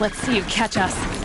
Let's see you catch us.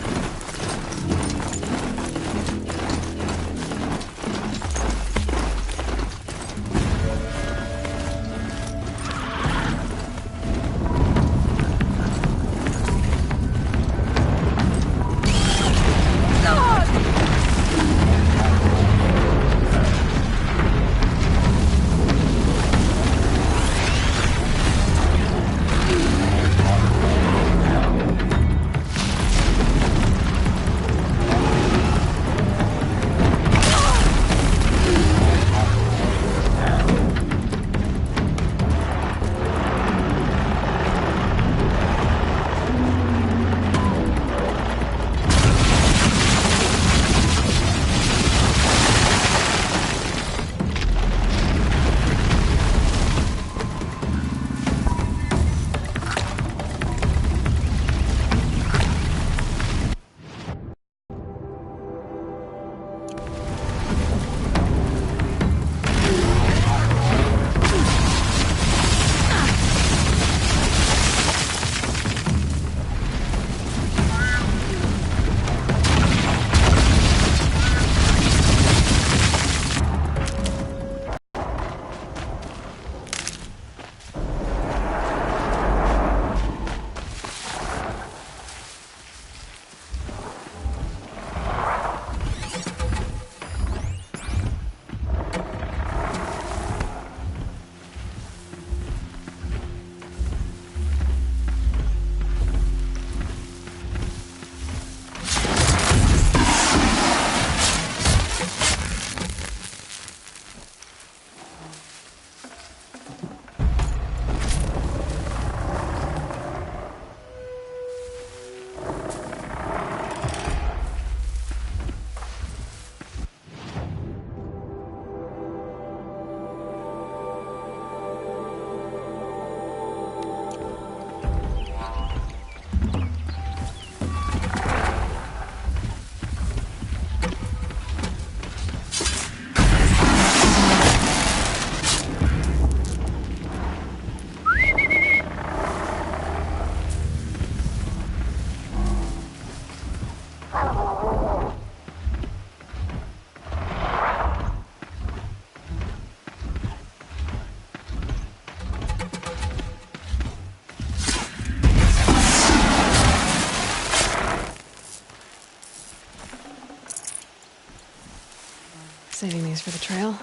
Saving these for the trail.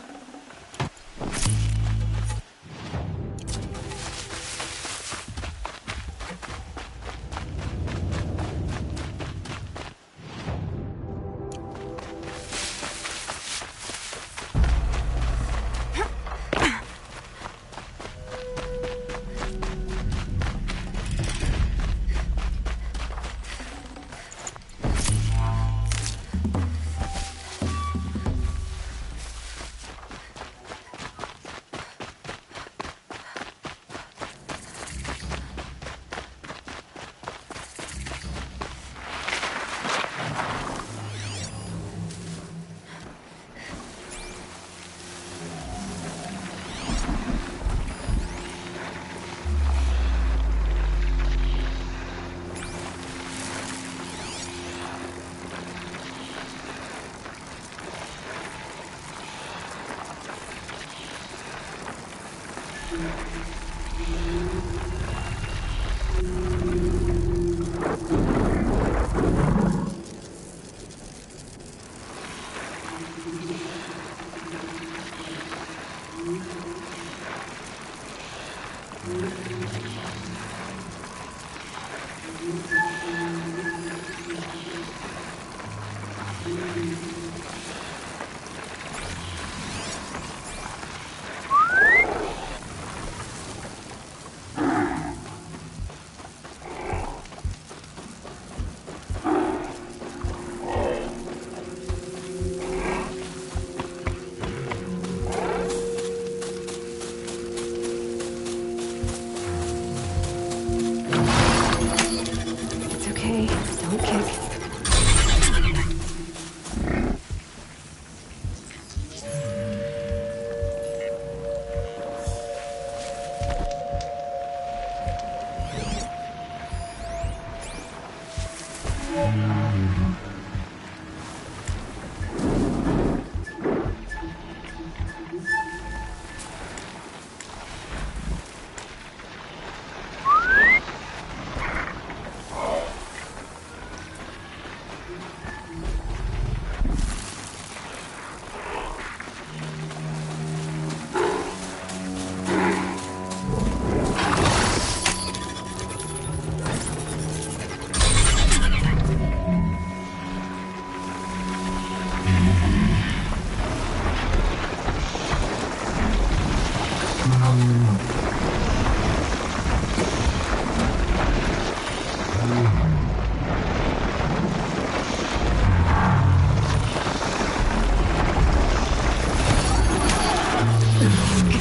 Give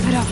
it up.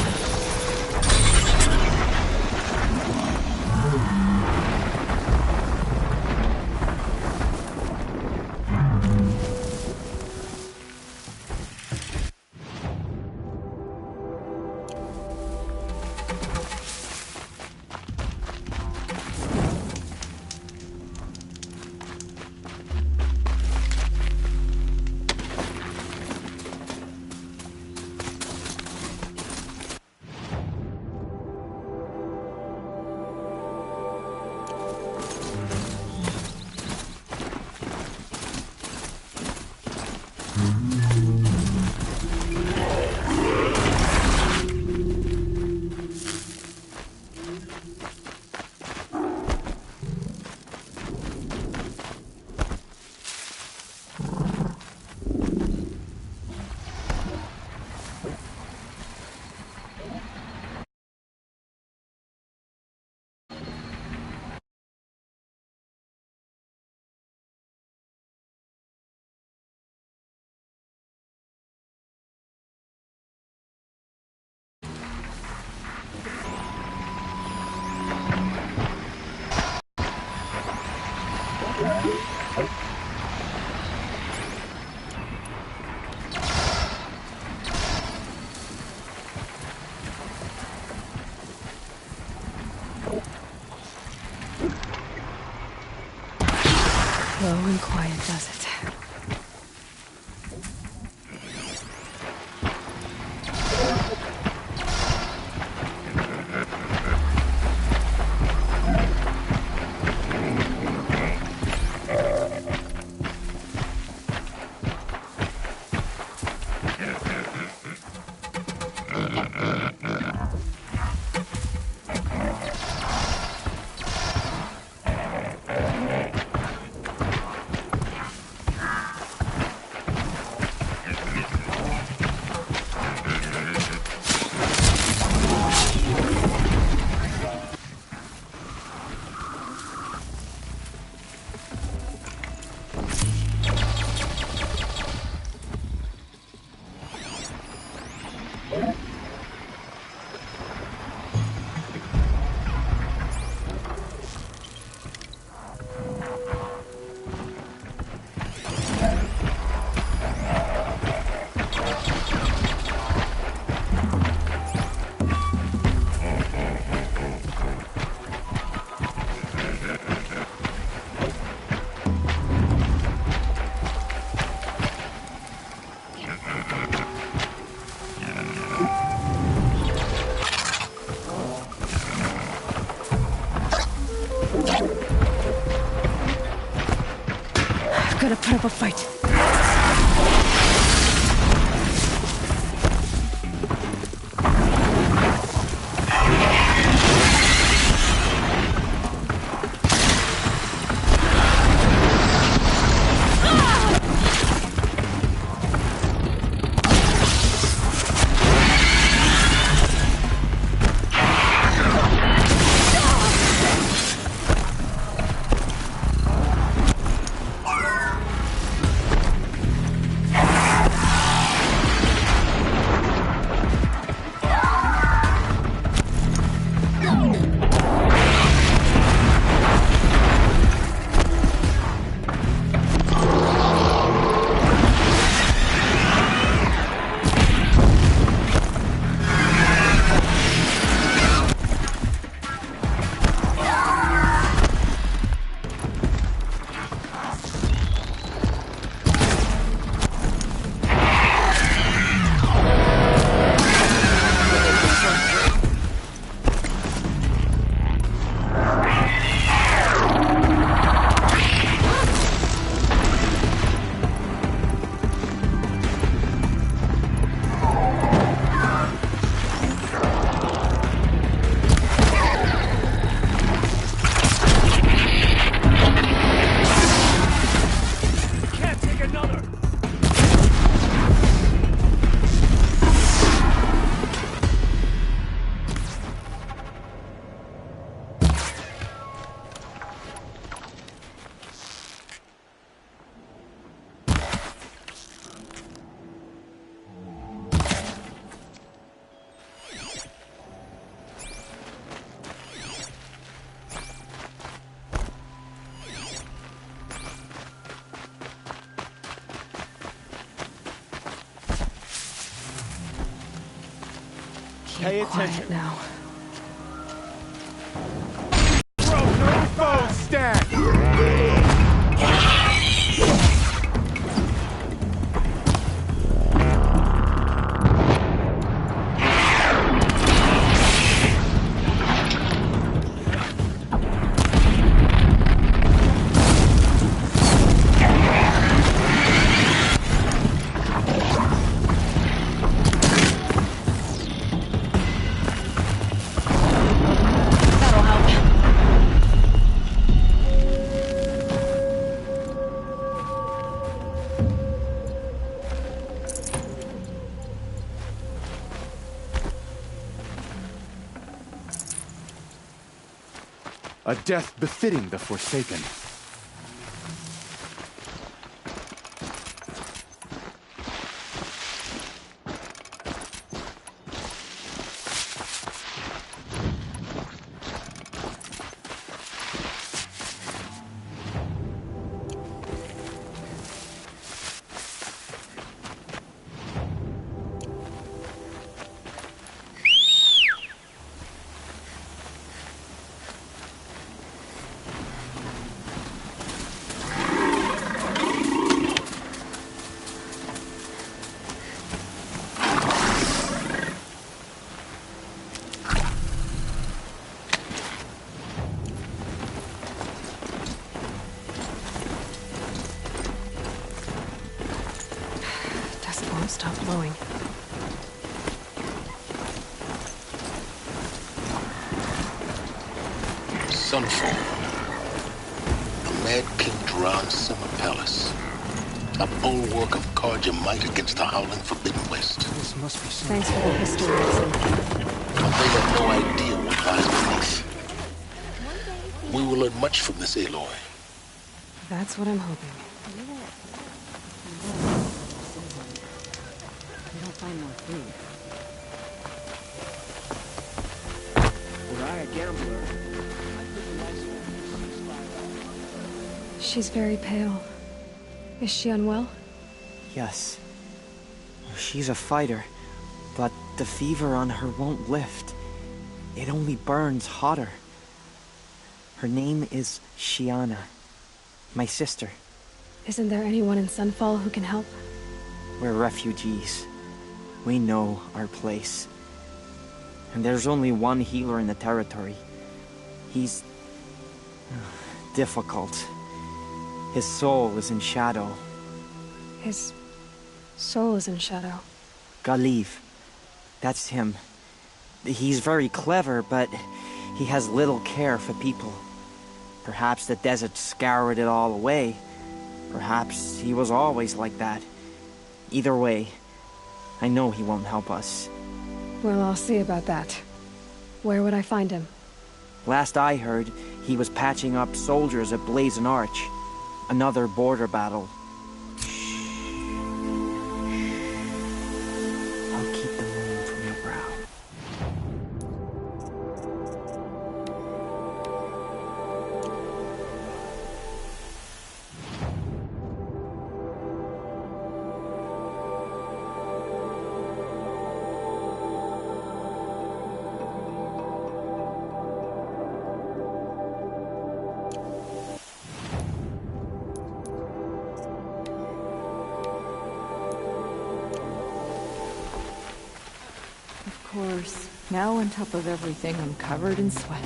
Slow and quiet does it. Gotta put up a fight. Keep quiet now. Bro, no phone stack! A death befitting the Forsaken. Won't stop blowing. Sunfall. A mad king drowns summer palace. A bulwark of cards your might against the howling forbidden west. This must be some... Thanks for the history lesson. But they have no idea what lies beneath. We will learn much from this Aloy. That's what I'm hoping. We don't find more food. Were I a gambler, I'd put the nice one. She's very pale. Is she unwell? Yes. She's a fighter, but the fever on her won't lift. It only burns hotter. Her name is Shiana, my sister. Isn't there anyone in Sunfall who can help? We're refugees. We know our place. And there's only one healer in the territory. He's... difficult. His soul is in shadow. His soul is in shadow. Galiv. That's him. He's very clever, but he has little care for people. Perhaps the desert scoured it all away. Perhaps he was always like that. Either way, I know he won't help us. Well, I'll see about that. Where would I find him? Last I heard, he was patching up soldiers at Blazing Arch. Another border battle. I'll keep the moon from your brow. Of course. Now on top of everything, I'm covered in sweat.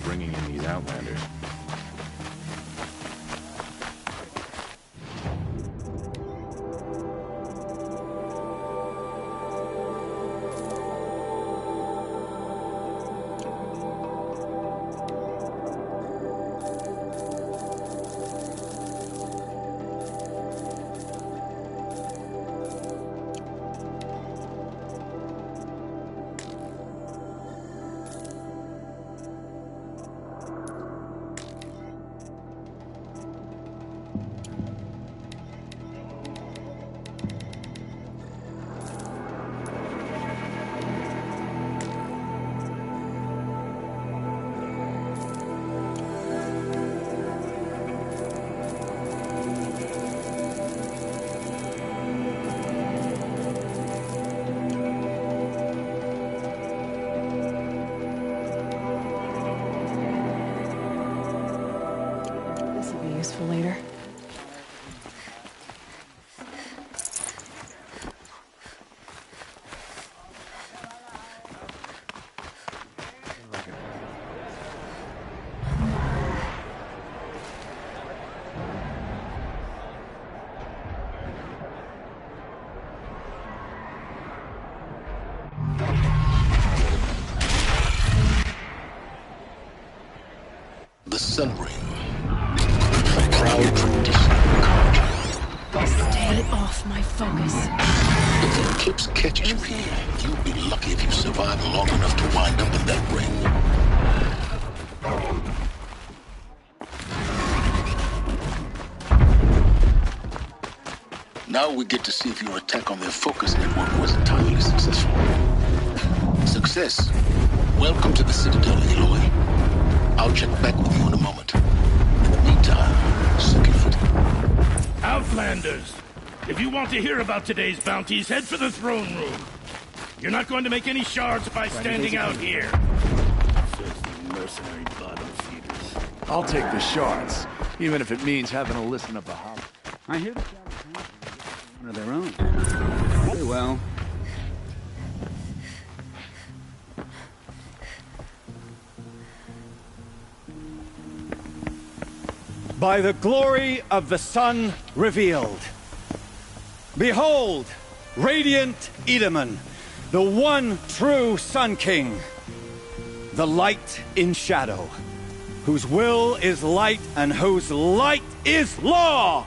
Bringing in these outlanders. Sun Ring. A proud tradition of Carja. Stay off my focus. If the eclipse catches you here, you'll be lucky if you survive long enough to wind up in that ring. Now we get to see if your attack on their focus network was entirely successful. Success. Welcome to the Citadel, Aloy. I'll check back with you in a moment. In the meantime, suck your foot. Outlanders, if you want to hear about today's bounties, head for the throne room. You're not going to make any shards by standing out here. Filthy mercenary bottom feeders. I'll take the shards, even if it means having to listen to Bahamut. I hear the one of their own. Very well. By the glory of the sun revealed. Behold, radiant Edaman, the one true Sun King. The light in shadow, whose will is light and whose light is law!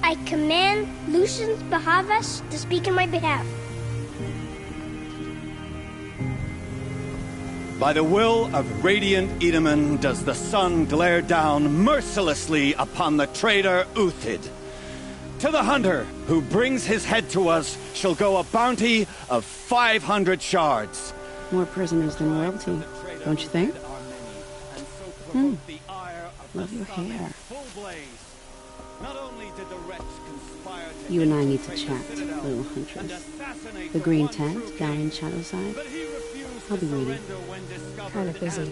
I command Lucius Bahavas to speak in my behalf. By the will of radiant Edaman does the sun glare down mercilessly upon the traitor Uthid. To the hunter who brings his head to us shall go a bounty of 500 shards. More prisoners than royalty, don't you think? Love your hair. You and I need to chat, little huntress. The green tent down in Shadowside. I'll be waiting. Kind of busy.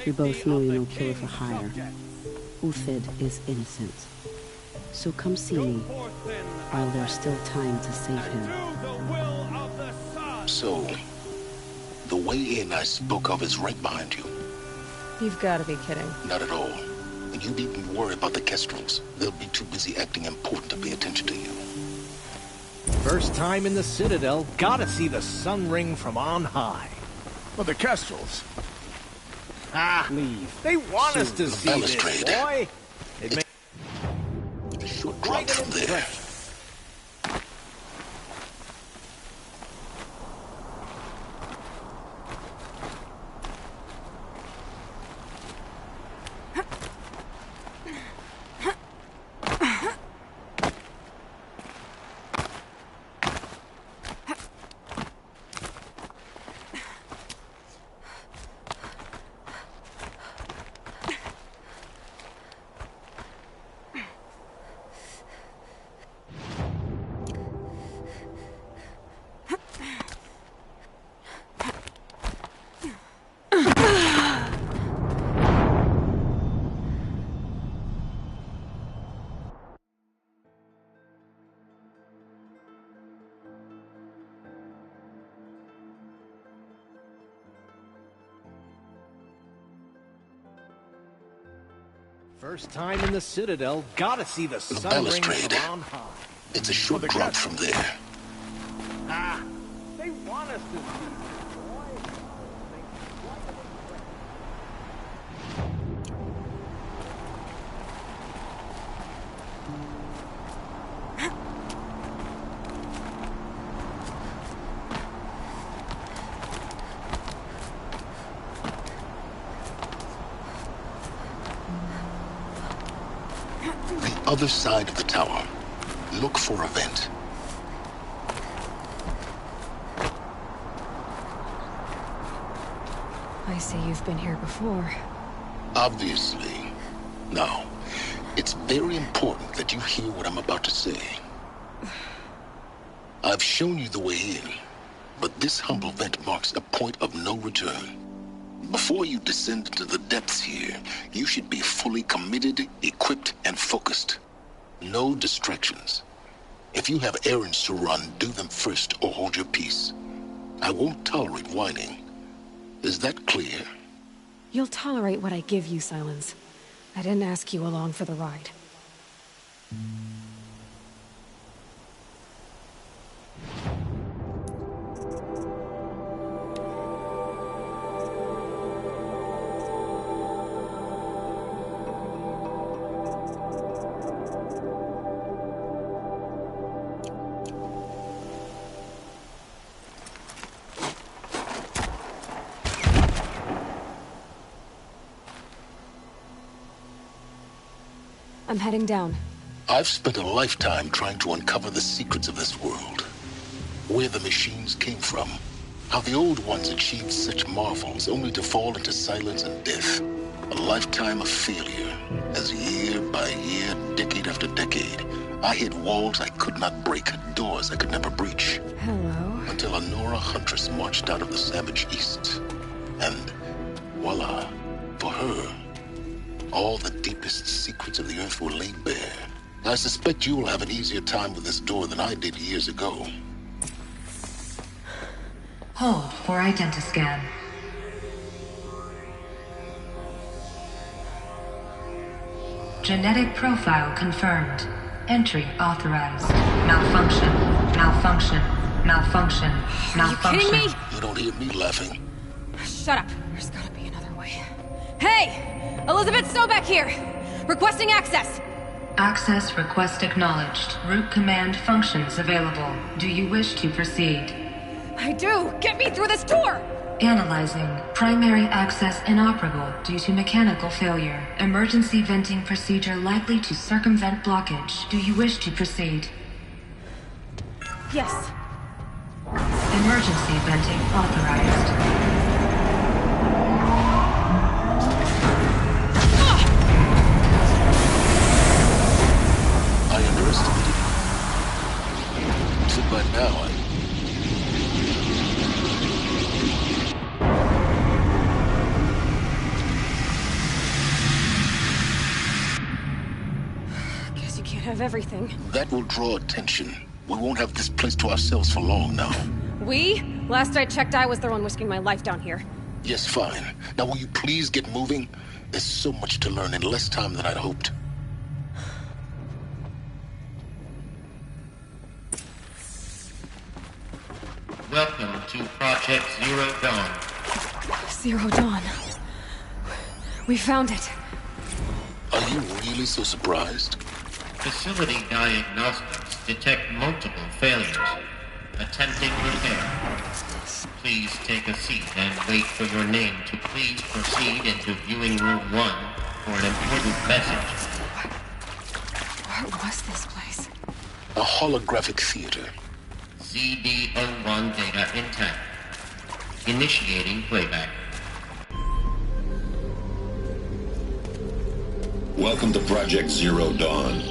We both know you're no killer for hire. Uthid is innocent. So come see me while there's still time to save him. So, the way in I spoke of is right behind you. You've got to be kidding. Not at all. And you needn't worry about the Kestrels. They'll be too busy acting important to pay attention to you. First time in the Citadel, gotta see the sun ring from on high. Well, the Kestrels. Ah, leave. They want us to see this, boy. It makes a short drop from there. First time in the Citadel, gotta see the sun ring from on high. It's a short drop from there. Ah, they want us to see this, boy. Other side of the tower. Look for a vent. I see you've been here before. Obviously. Now, it's very important that you hear what I'm about to say. I've shown you the way in, but this humble vent marks a point of no return. Before you descend into the depths here, you should be fully committed, equipped, and focused. No distractions. If you have errands to run, do them first or hold your peace. I won't tolerate whining. Is that clear? You'll tolerate what I give you, Silence. I didn't ask you along for the ride. I'm heading down. I've spent a lifetime trying to uncover the secrets of this world. Where the machines came from. How the old ones achieved such marvels only to fall into silence and death. A lifetime of failure, as year by year, decade after decade, I hit walls I could not break, doors I could never breach. Hello. Until a Nora huntress marched out of the savage east. And voila, for her, all the deepest secrets of the earth were laid bare. I suspect you will have an easier time with this door than I did years ago. Hold for identiscan. Genetic profile confirmed. Entry authorized. Malfunction. Malfunction. Malfunction. Malfunction. Are you kidding me? You don't hear me laughing. Shut up. There's gotta be another way. Hey! Elizabeth Sobeck here! Requesting access! Access request acknowledged. Root command functions available. Do you wish to proceed? I do! Get me through this door! Analyzing. Primary access inoperable due to mechanical failure. Emergency venting procedure likely to circumvent blockage. Do you wish to proceed? Yes. Emergency venting authorized. I underestimated you. So by now, Guess you can't have everything. that will draw attention. We won't have this place to ourselves for long now. We? Last I checked, I was the one risking my life down here. Yes, fine. Now will you please get moving? There's so much to learn in less time than I'd hoped. Welcome to Project Zero Dawn. Zero Dawn. We found it. Are you really so surprised? Facility diagnostics detect multiple failures. Attempting repair. Please take a seat and wait for your name to please proceed into viewing room 1 for an important message. What was this place? A holographic theater. ZD-01 data intact. Initiating playback. Welcome to Project Zero Dawn.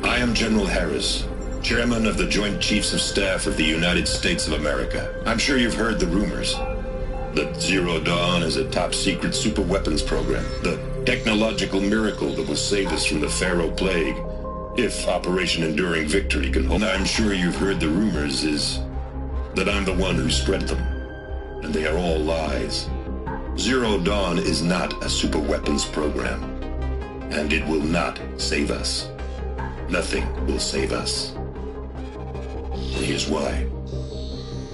I am General Harris, Chairman of the Joint Chiefs of Staff of the United States of America. I'm sure you've heard the rumors that Zero Dawn is a top-secret superweapons program, the technological miracle that will save us from the Pharaoh Plague, if Operation Enduring Victory can hold. I'm sure you've heard the rumors is that I'm the one who spread them, and they are all lies. Zero Dawn is not a superweapons program, and it will not save us. Nothing will save us. And here's why.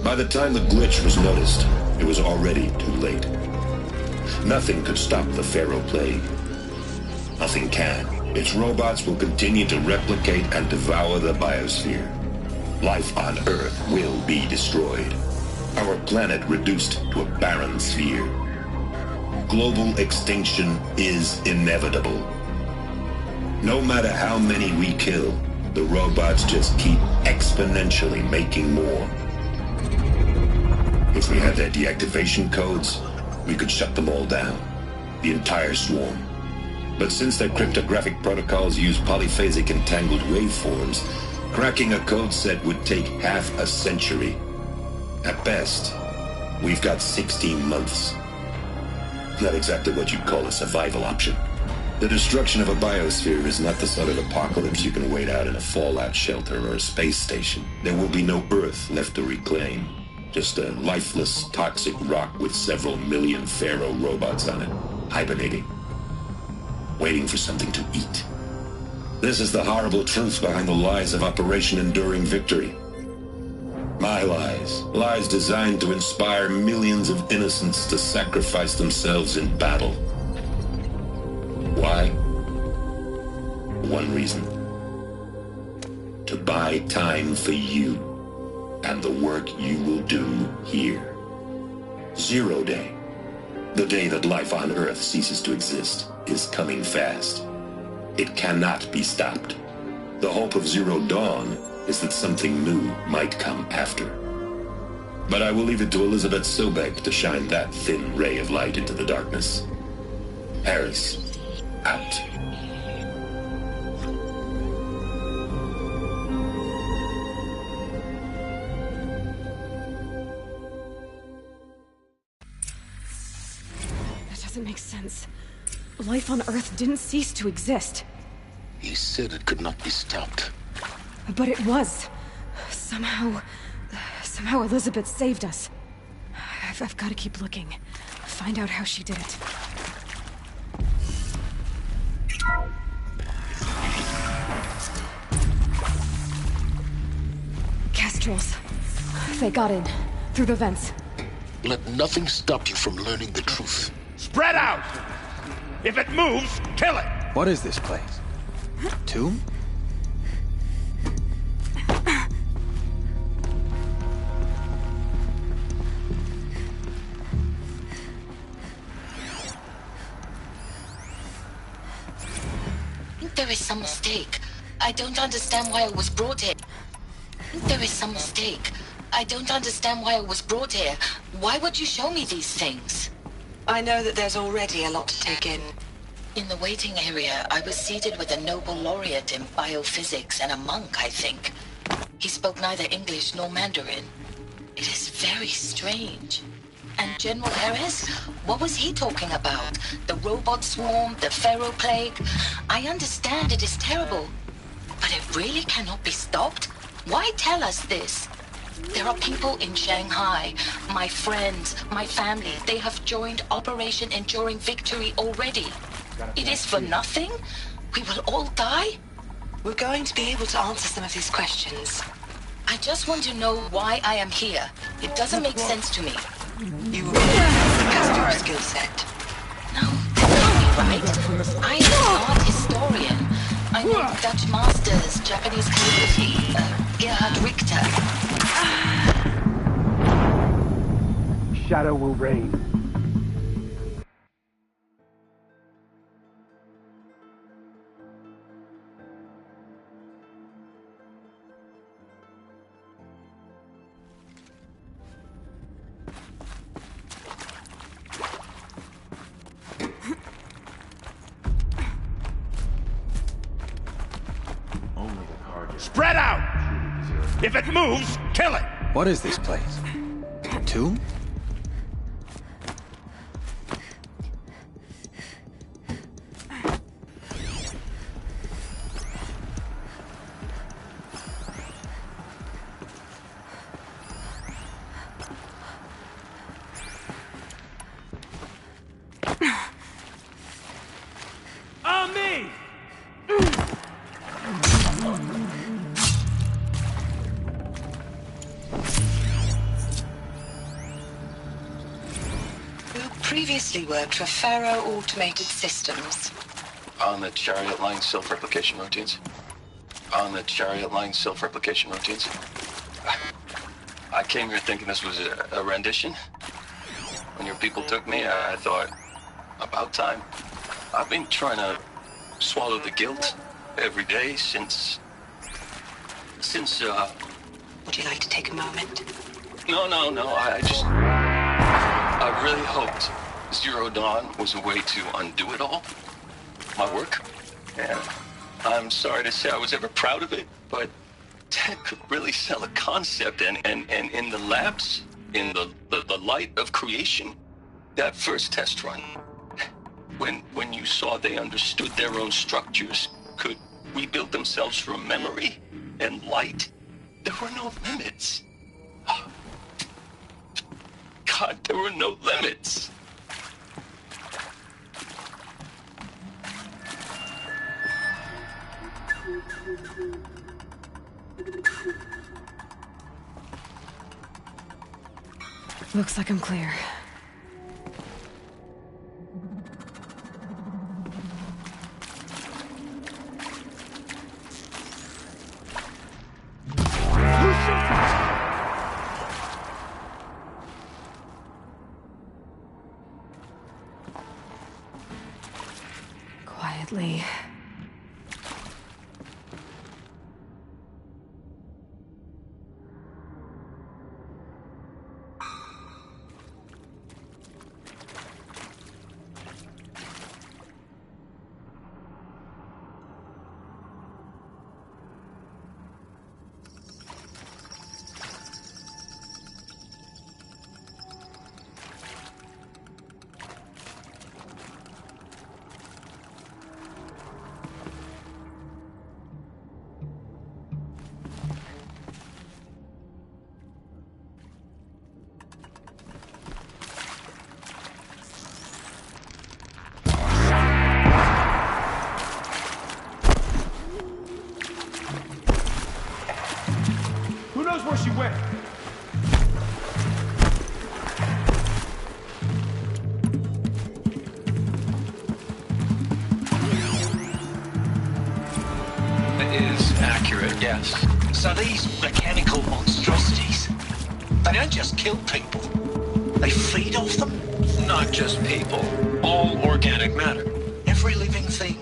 By the time the glitch was noticed, it was already too late. Nothing could stop the Pharaoh Plague. Nothing can. Its robots will continue to replicate and devour the biosphere. Life on Earth will be destroyed. Our planet reduced to a barren sphere. Global extinction is inevitable. No matter how many we kill, the robots just keep exponentially making more. If we had their deactivation codes, we could shut them all down. The entire swarm. But since their cryptographic protocols use polyphasic entangled waveforms, cracking a code set would take half a century. At best, we've got 16 months. Not exactly what you'd call a survival option. The destruction of a biosphere is not the sort of apocalypse you can wait out in a fallout shelter or a space station. There will be no Earth left to reclaim. Just a lifeless, toxic rock with several million Pharaoh robots on it, hibernating, waiting for something to eat. This is the horrible truth behind the lies of Operation Enduring Victory. My lies. Lies designed to inspire millions of innocents to sacrifice themselves in battle. Why? One reason. To buy time for you and the work you will do here. Zero Day. The day that life on Earth ceases to exist is coming fast. It cannot be stopped. The hope of Zero Dawn is that something new might come after. But I will leave it to Elizabeth Sobek to shine that thin ray of light into the darkness. Harris, out. That doesn't make sense. Life on Earth didn't cease to exist. He said it could not be stopped. But it was. Somehow Elizabeth saved us. I've got to keep looking. Find out how she did it. Kestrels. They got in. Through the vents. Let nothing stop you from learning the truth. Spread out! If it moves, kill it! What is this place? Tomb? There is some mistake. I don't understand why I was brought here. There is some mistake. I don't understand why I was brought here. Why would you show me these things? I know that there's already a lot to take in. In the waiting area, I was seated with a Nobel laureate in biophysics and a monk, I think. He spoke neither English nor Mandarin. It is very strange. And General Harris? What was he talking about? The robot swarm? The Pharaoh plague? I understand it is terrible. But it really cannot be stopped? Why tell us this? There are people in Shanghai, my friends, my family. They have joined Operation Enduring Victory already. It is for nothing? We will all die? We're going to be able to answer some of these questions. I just want to know why I am here. It doesn't make sense to me. You will test your skill set. No, that can't be right. I am an art historian. I know Dutch masters, Japanese calligraphy, Gerhard Richter. Shadow will reign. Spread out! If it moves, kill it! What is this place? Tomb? On me! Previously worked for Pharaoh Automated Systems. On the Chariot Line self-replication routines. I came here thinking this was a rendition. When your people took me, I thought, about time. I've been trying to swallow the guilt every day since... Would you like to take a moment? No, I really hoped Zero Dawn was a way to undo it all. My work. And I'm sorry to say I was ever proud of it, but Ted could really sell a concept, and in the labs, in the light of creation, that first test run, when you saw they understood their own structures, could rebuild themselves from memory and light, there were no limits. God, there were no limits. Looks like I'm clear. Quietly. is accurate, yes. So these mechanical monstrosities, they don't just kill people, they feed off them? Not just people, all organic matter. Every living thing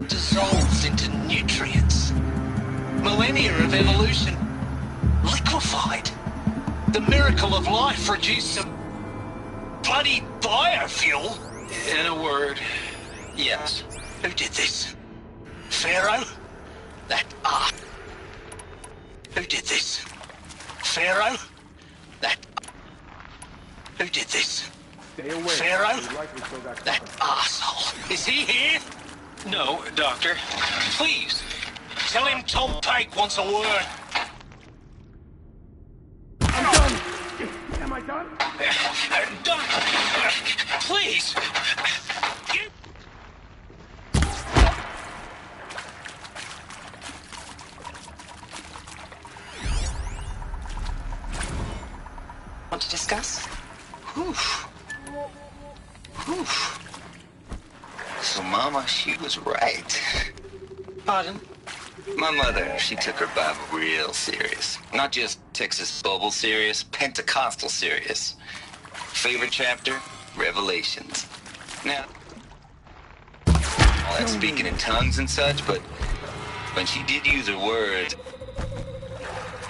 dissolves into nutrients. Millennia of evolution liquefied. The miracle of life reduced to bloody biofuel. In a word, yes. Who did this? Pharaoh? That Who did this? Pharaoh? That Who did this? Stay away. Pharaoh? That arsehole. Is he here? No, Doctor. Please, tell him Tom Pake wants a word. I'm done. Am I done? Doctor, please. Want to discuss? Whew. So, Mama, she was right. Pardon? My mother, she took her Bible real serious. Not just Texas Bible serious, Pentecostal serious. Favorite chapter? Revelations. Now, all that speaking in tongues and such, but when she did use her words,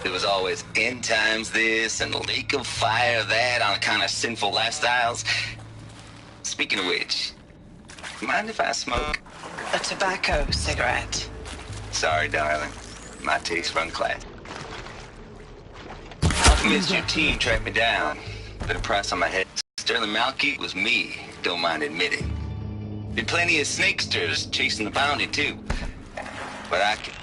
there was always end times this and lake of fire that on kind of sinful lifestyles. Speaking of which, mind if I smoke? A tobacco cigarette. Sorry, darling. My taste run class. Alchemist, your team tracked me down. Put a price on my head. Sterling Malky was me, don't mind admitting. Been plenty of snakesters chasing the bounty, too. But I can...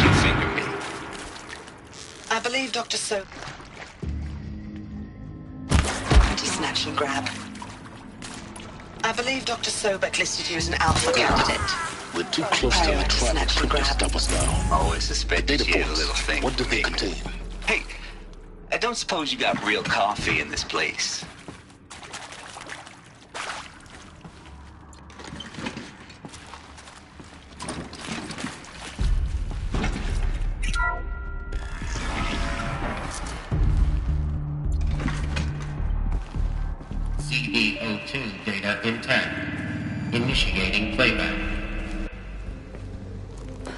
You finger me. I believe Dr. So... Anti-snatch and grab. I believe Dr. Sobek listed you as an alpha candidate. We're too close to the trap to stop us now. Always suspected you had a little thing. What do they contain? Hey, I don't suppose you got real coffee in this place. CD02 data intact. Initiating playback.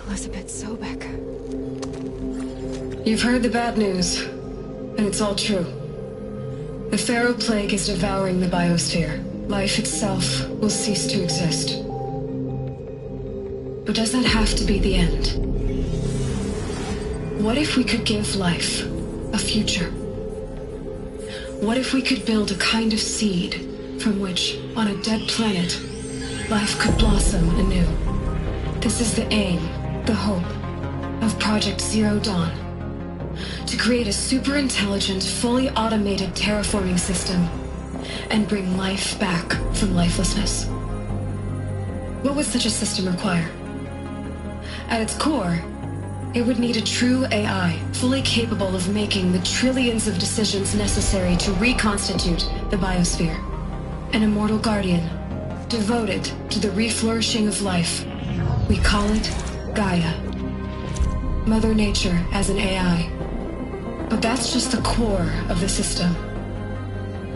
Elizabeth Sobek. You've heard the bad news, and it's all true. The Pharaoh Plague is devouring the biosphere. Life itself will cease to exist. But does that have to be the end? What if we could give life a future? What if we could build a kind of seed from which, on a dead planet, life could blossom anew? This is the aim, the hope, of Project Zero Dawn. To create a super-intelligent, fully automated terraforming system and bring life back from lifelessness. What would such a system require? At its core, it would need a true AI, fully capable of making the trillions of decisions necessary to reconstitute the biosphere. An immortal guardian, devoted to the reflourishing of life. We call it Gaia. Mother Nature as an AI. But that's just the core of the system.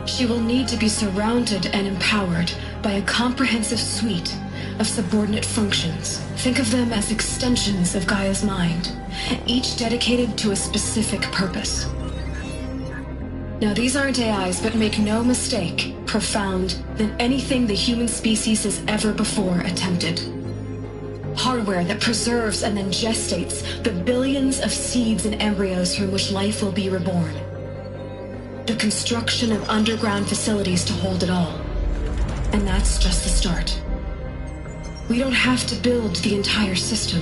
She will need to be surrounded and empowered by a comprehensive suite of subordinate functions. Think of them as extensions of Gaia's mind, each dedicated to a specific purpose. Now, these aren't AIs, but make no mistake, profound than anything the human species has ever before attempted. Hardware that preserves and then gestates the billions of seeds and embryos from which life will be reborn. The construction of underground facilities to hold it all. And that's just the start. We don't have to build the entire system.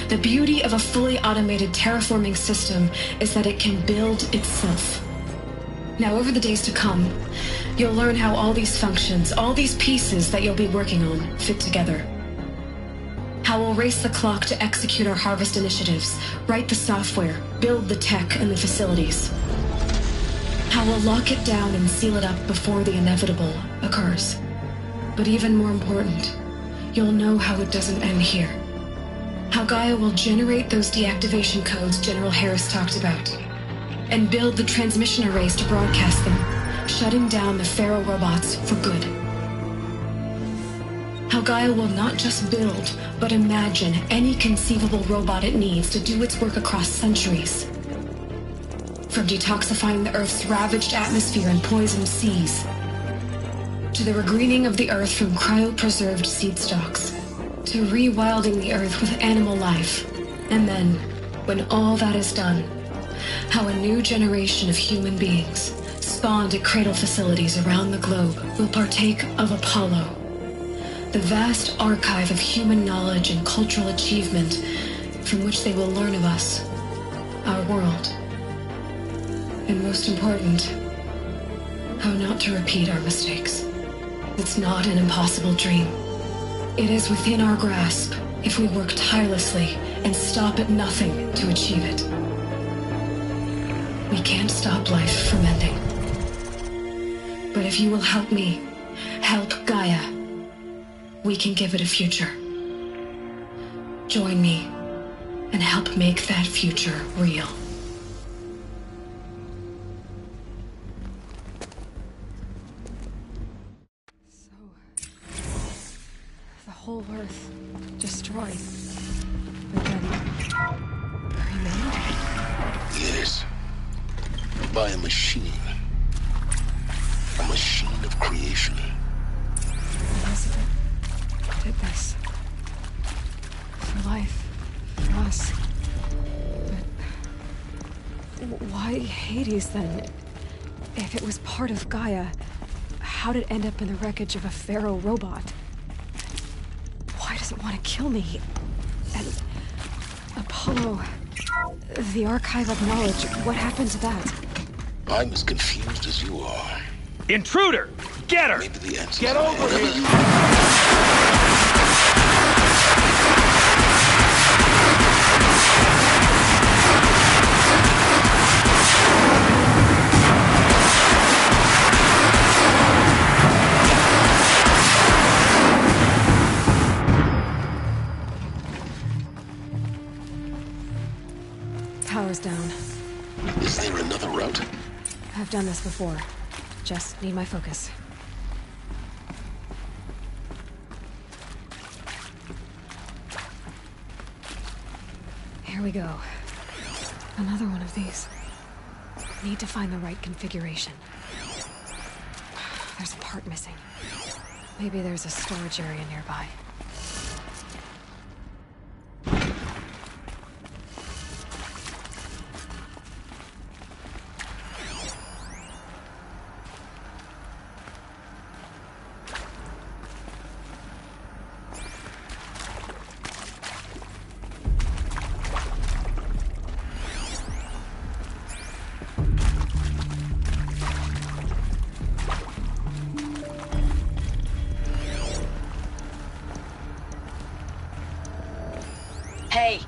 The beauty of a fully automated terraforming system is that it can build itself. Now, over the days to come, you'll learn how all these functions, all these pieces that you'll be working on, fit together. How we'll race the clock to execute our harvest initiatives, write the software, build the tech and the facilities. How we'll lock it down and seal it up before the inevitable occurs. But even more important, you'll know how it doesn't end here. How Gaia will generate those deactivation codes General Harris talked about, and build the transmission arrays to broadcast them, shutting down the Pharaoh robots for good. How Gaia will not just build, but imagine any conceivable robot it needs to do its work across centuries. From detoxifying the Earth's ravaged atmosphere and poisoned seas, to the regreening of the Earth from cryopreserved seed stalks, to rewilding the Earth with animal life. And then, when all that is done, how a new generation of human beings, spawned at cradle facilities around the globe, will partake of Apollo, the vast archive of human knowledge and cultural achievement from which they will learn of us, our world, and most important, how not to repeat our mistakes. It's not an impossible dream. It is within our grasp if we work tirelessly and stop at nothing to achieve it. We can't stop life from ending. But if you will help me, help Gaia, we can give it a future. Join me and help make that future real. Whole Earth destroyed, but then remade? Yes. By a machine. A machine of creation. Elizabeth did this. For life. For us. But why Hades then? If it was part of Gaia, how'd it end up in the wreckage of a Pharaoh robot? Doesn't want to kill me. And Apollo, the archive of knowledge, what happened to that? I'm as confused as you are. Intruder! Get her! Maybe the answer. Get over here! Power's down. Is there another route? I've done this before. Just need my focus. Here we go. Another one of these. Need to find the right configuration. There's a part missing. Maybe there's a storage area nearby. Hey,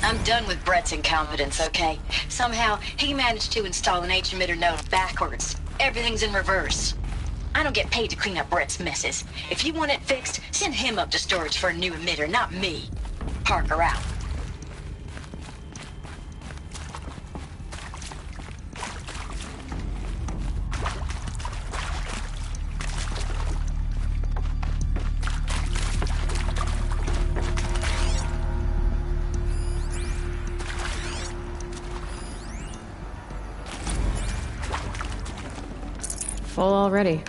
I'm done with Brett's incompetence, okay? Somehow, he managed to install an H-emitter node backwards. Everything's in reverse. I don't get paid to clean up Brett's messes. If you want it fixed, send him up to storage for a new emitter, not me. Parker out. Full already.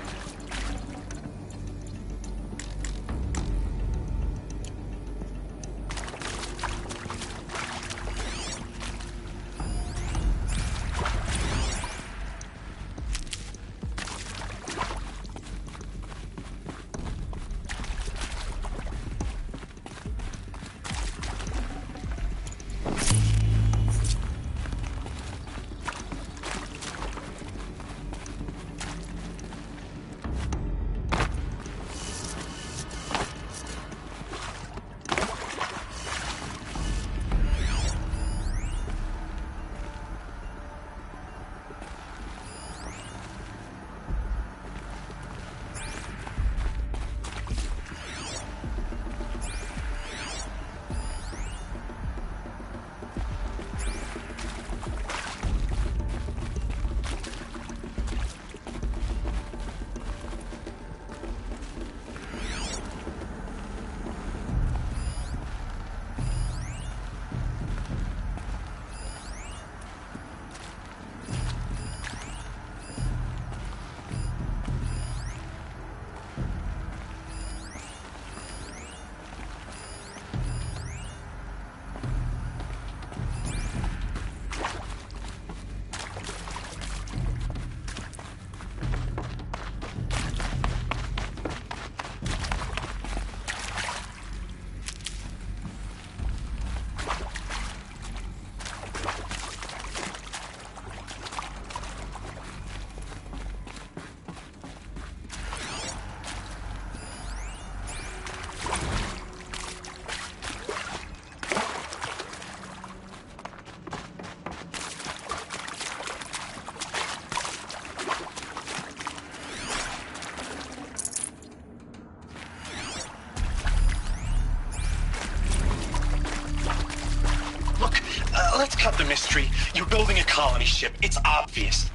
cut the mystery. You're building a colony ship. It's obvious.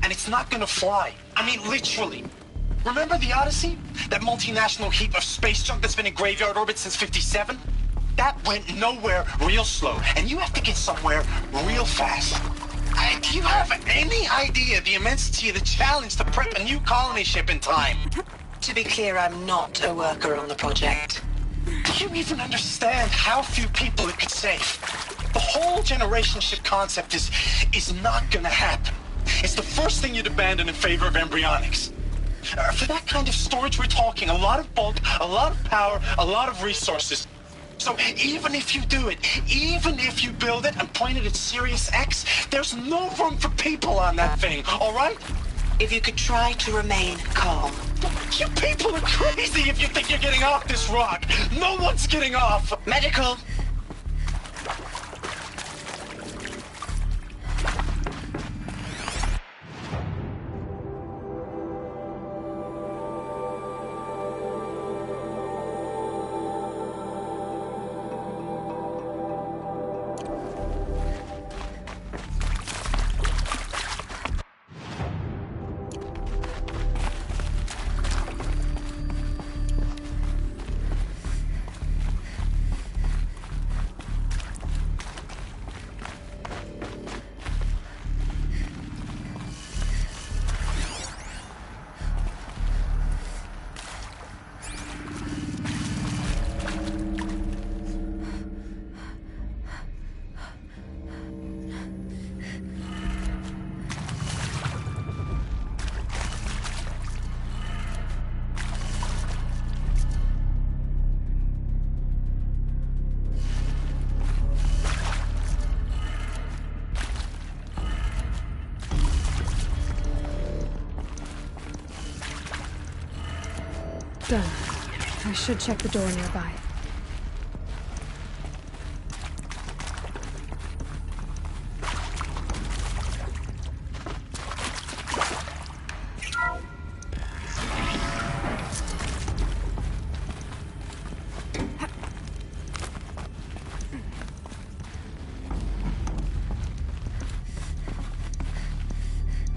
And it's not gonna fly. I mean, literally. Remember the Odyssey? That multinational heap of space junk that's been in graveyard orbit since '57? That went nowhere real slow. And you have to get somewhere real fast. Do you have any idea the immensity of the challenge to prep a new colony ship in time? To be clear, I'm not a worker on the project. Do you even understand how few people it could save? The whole generation ship concept is not gonna happen. It's the first thing you'd abandon in favor of embryonics. For that kind of storage, we're talking a lot of bulk, a lot of power, a lot of resources. So even if you do it, even if you build it and point it at Sirius X, there's no room for people on that thing, all right? If you could try to remain calm. You people are crazy if you think you're getting off this rock. No one's getting off. Medical. Done. I should check the door nearby.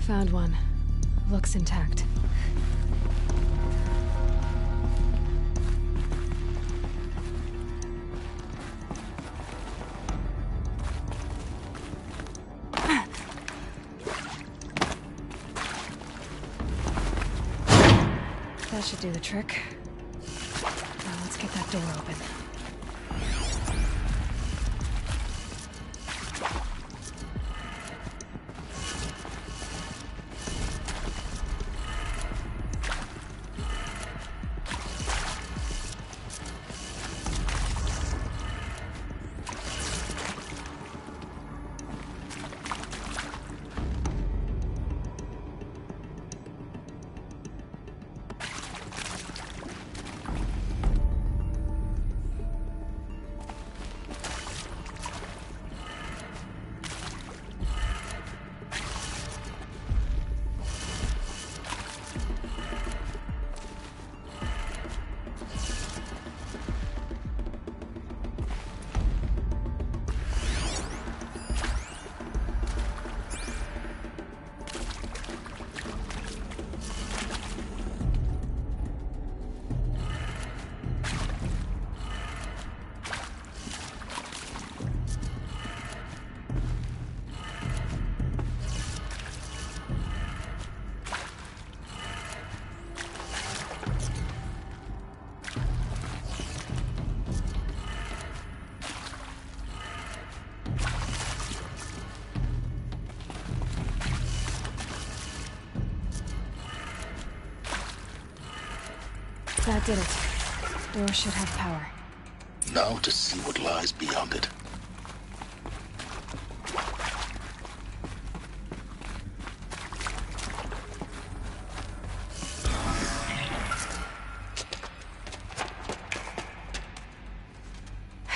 Found one. Looks intact. That should do the trick. Now let's get that door open. That did it. Door should have power. Now to see what lies beyond it.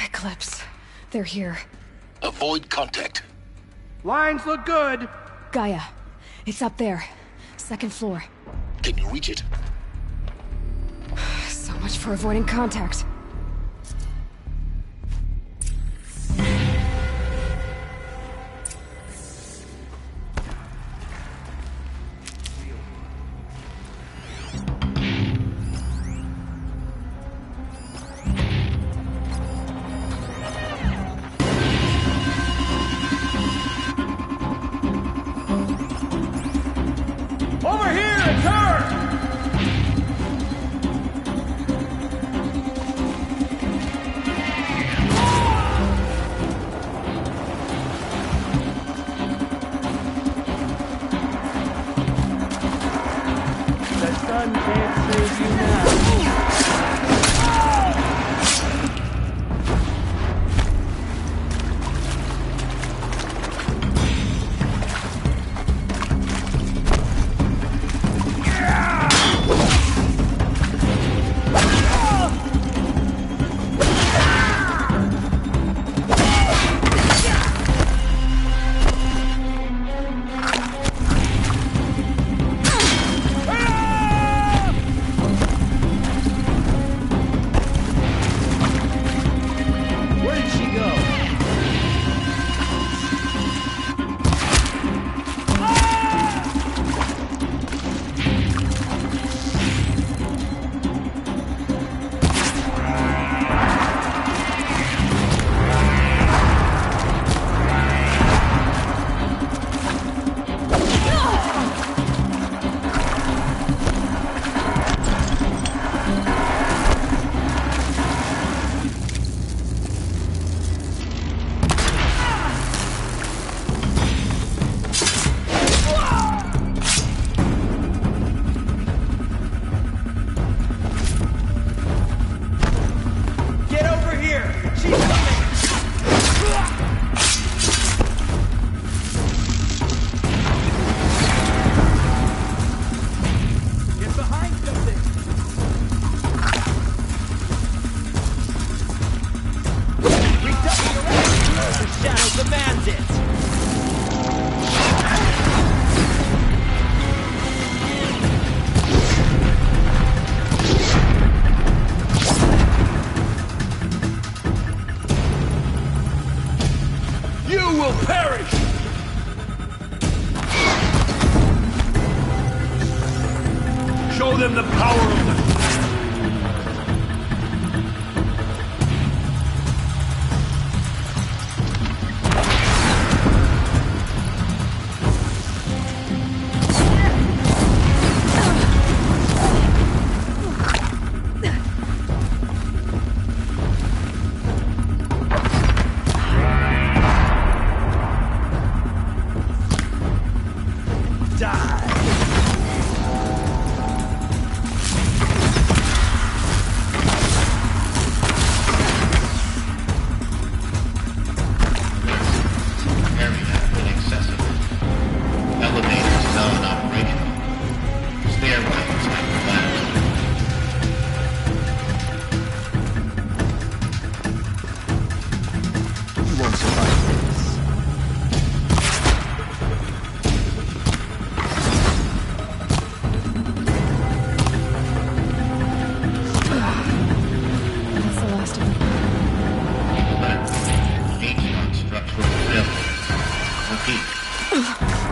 Eclipse. They're here. Avoid contact. Lines look good. Gaia. It's up there. Second floor. Can you reach it? So much for avoiding contact.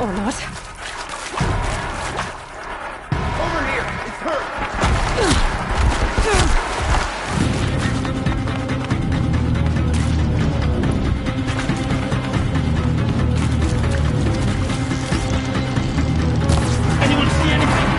Or not. Over here! It's her! Anyone see anything?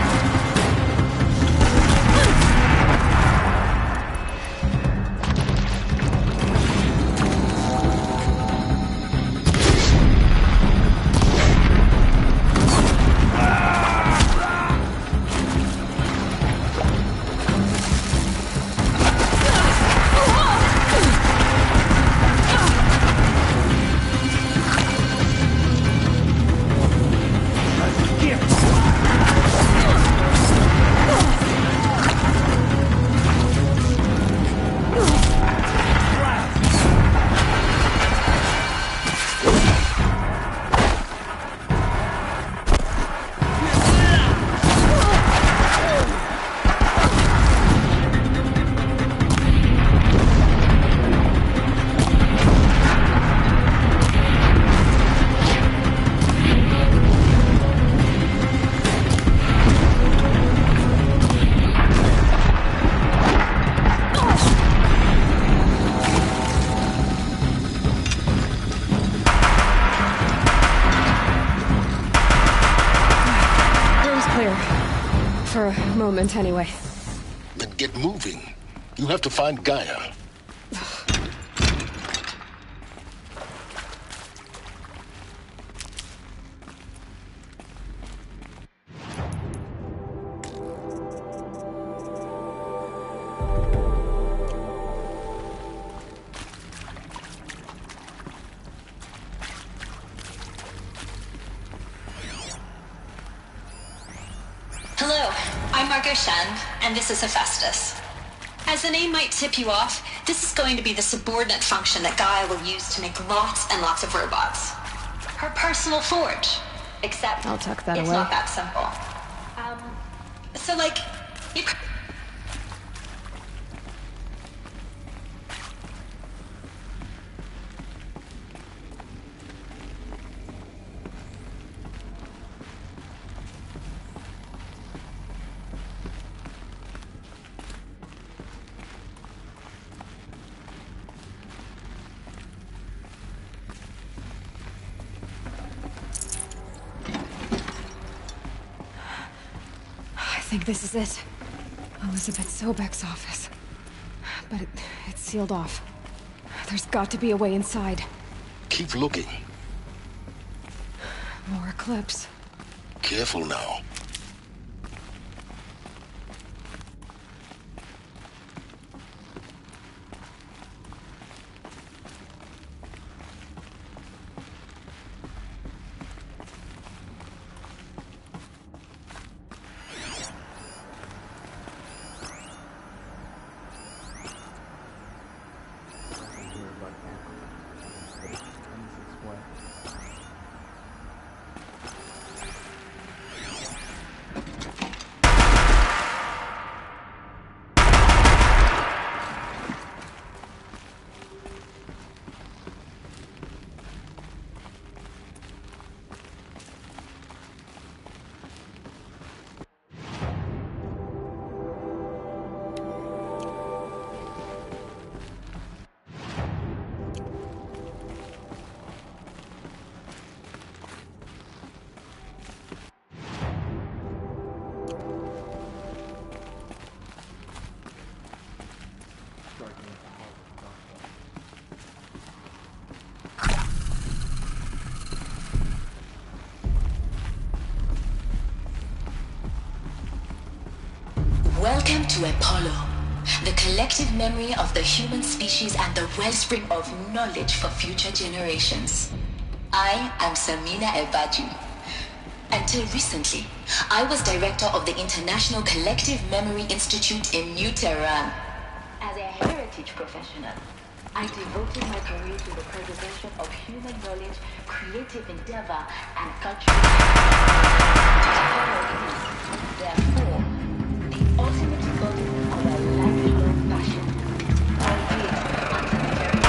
For a moment, anyway. Then get moving. You have to find Gaia. Hello, I'm Margot Shen, and this is Hephaestus. As the name might tip you off, this is going to be the subordinate function that Gaia will use to make lots and lots of robots. Her personal forge. Except I'll tuck that it's away. not that simple. So like, you I think this is it. Elizabeth Sobek's office. But it's sealed off. There's got to be a way inside. Keep looking. More Eclipse. Careful now. Welcome to Apollo, the collective memory of the human species and the wellspring of knowledge for future generations. I am Samina Ebaju. Until recently, I was director of the International Collective Memory Institute in New Tehran. As a heritage professional, I devoted my career to the preservation of human knowledge, creative endeavor, and cultural. Therefore, the ultimate embodiment of a lifelong passion, albeit until the very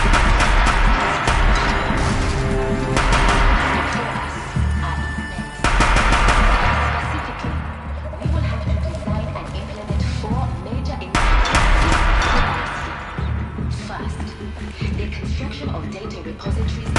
specifically, we will have to design and implement 4 major initiatives. First, the construction of data repositories.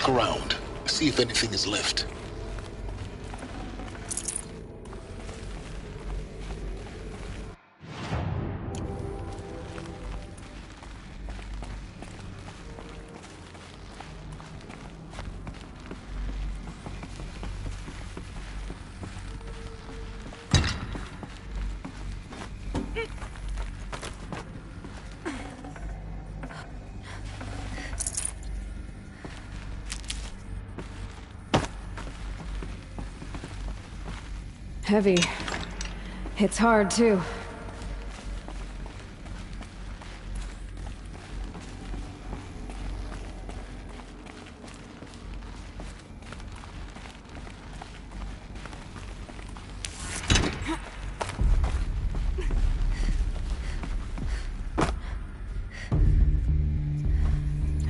Around. See if anything is left. Heavy. It's hard, too.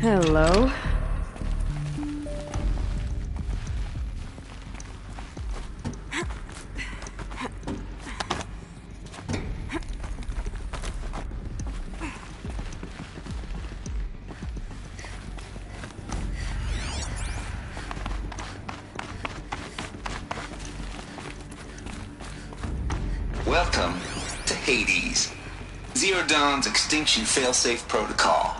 Hello? Welcome to Hades, Zero Dawn's extinction failsafe protocol.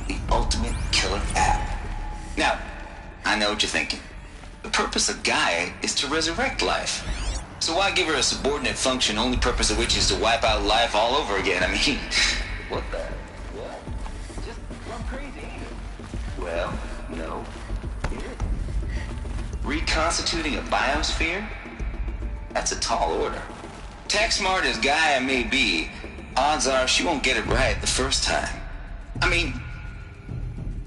The ultimate killer app. Now, I know what you're thinking. The purpose of Gaia is to resurrect life. So why give her a subordinate function, only purpose of which is to wipe out life all over again? I mean, what the? What? Just run crazy. Well, no. Reconstituting a biosphere? That's a tall order. Tech smart as Gaia may be, odds are she won't get it right the first time. I mean,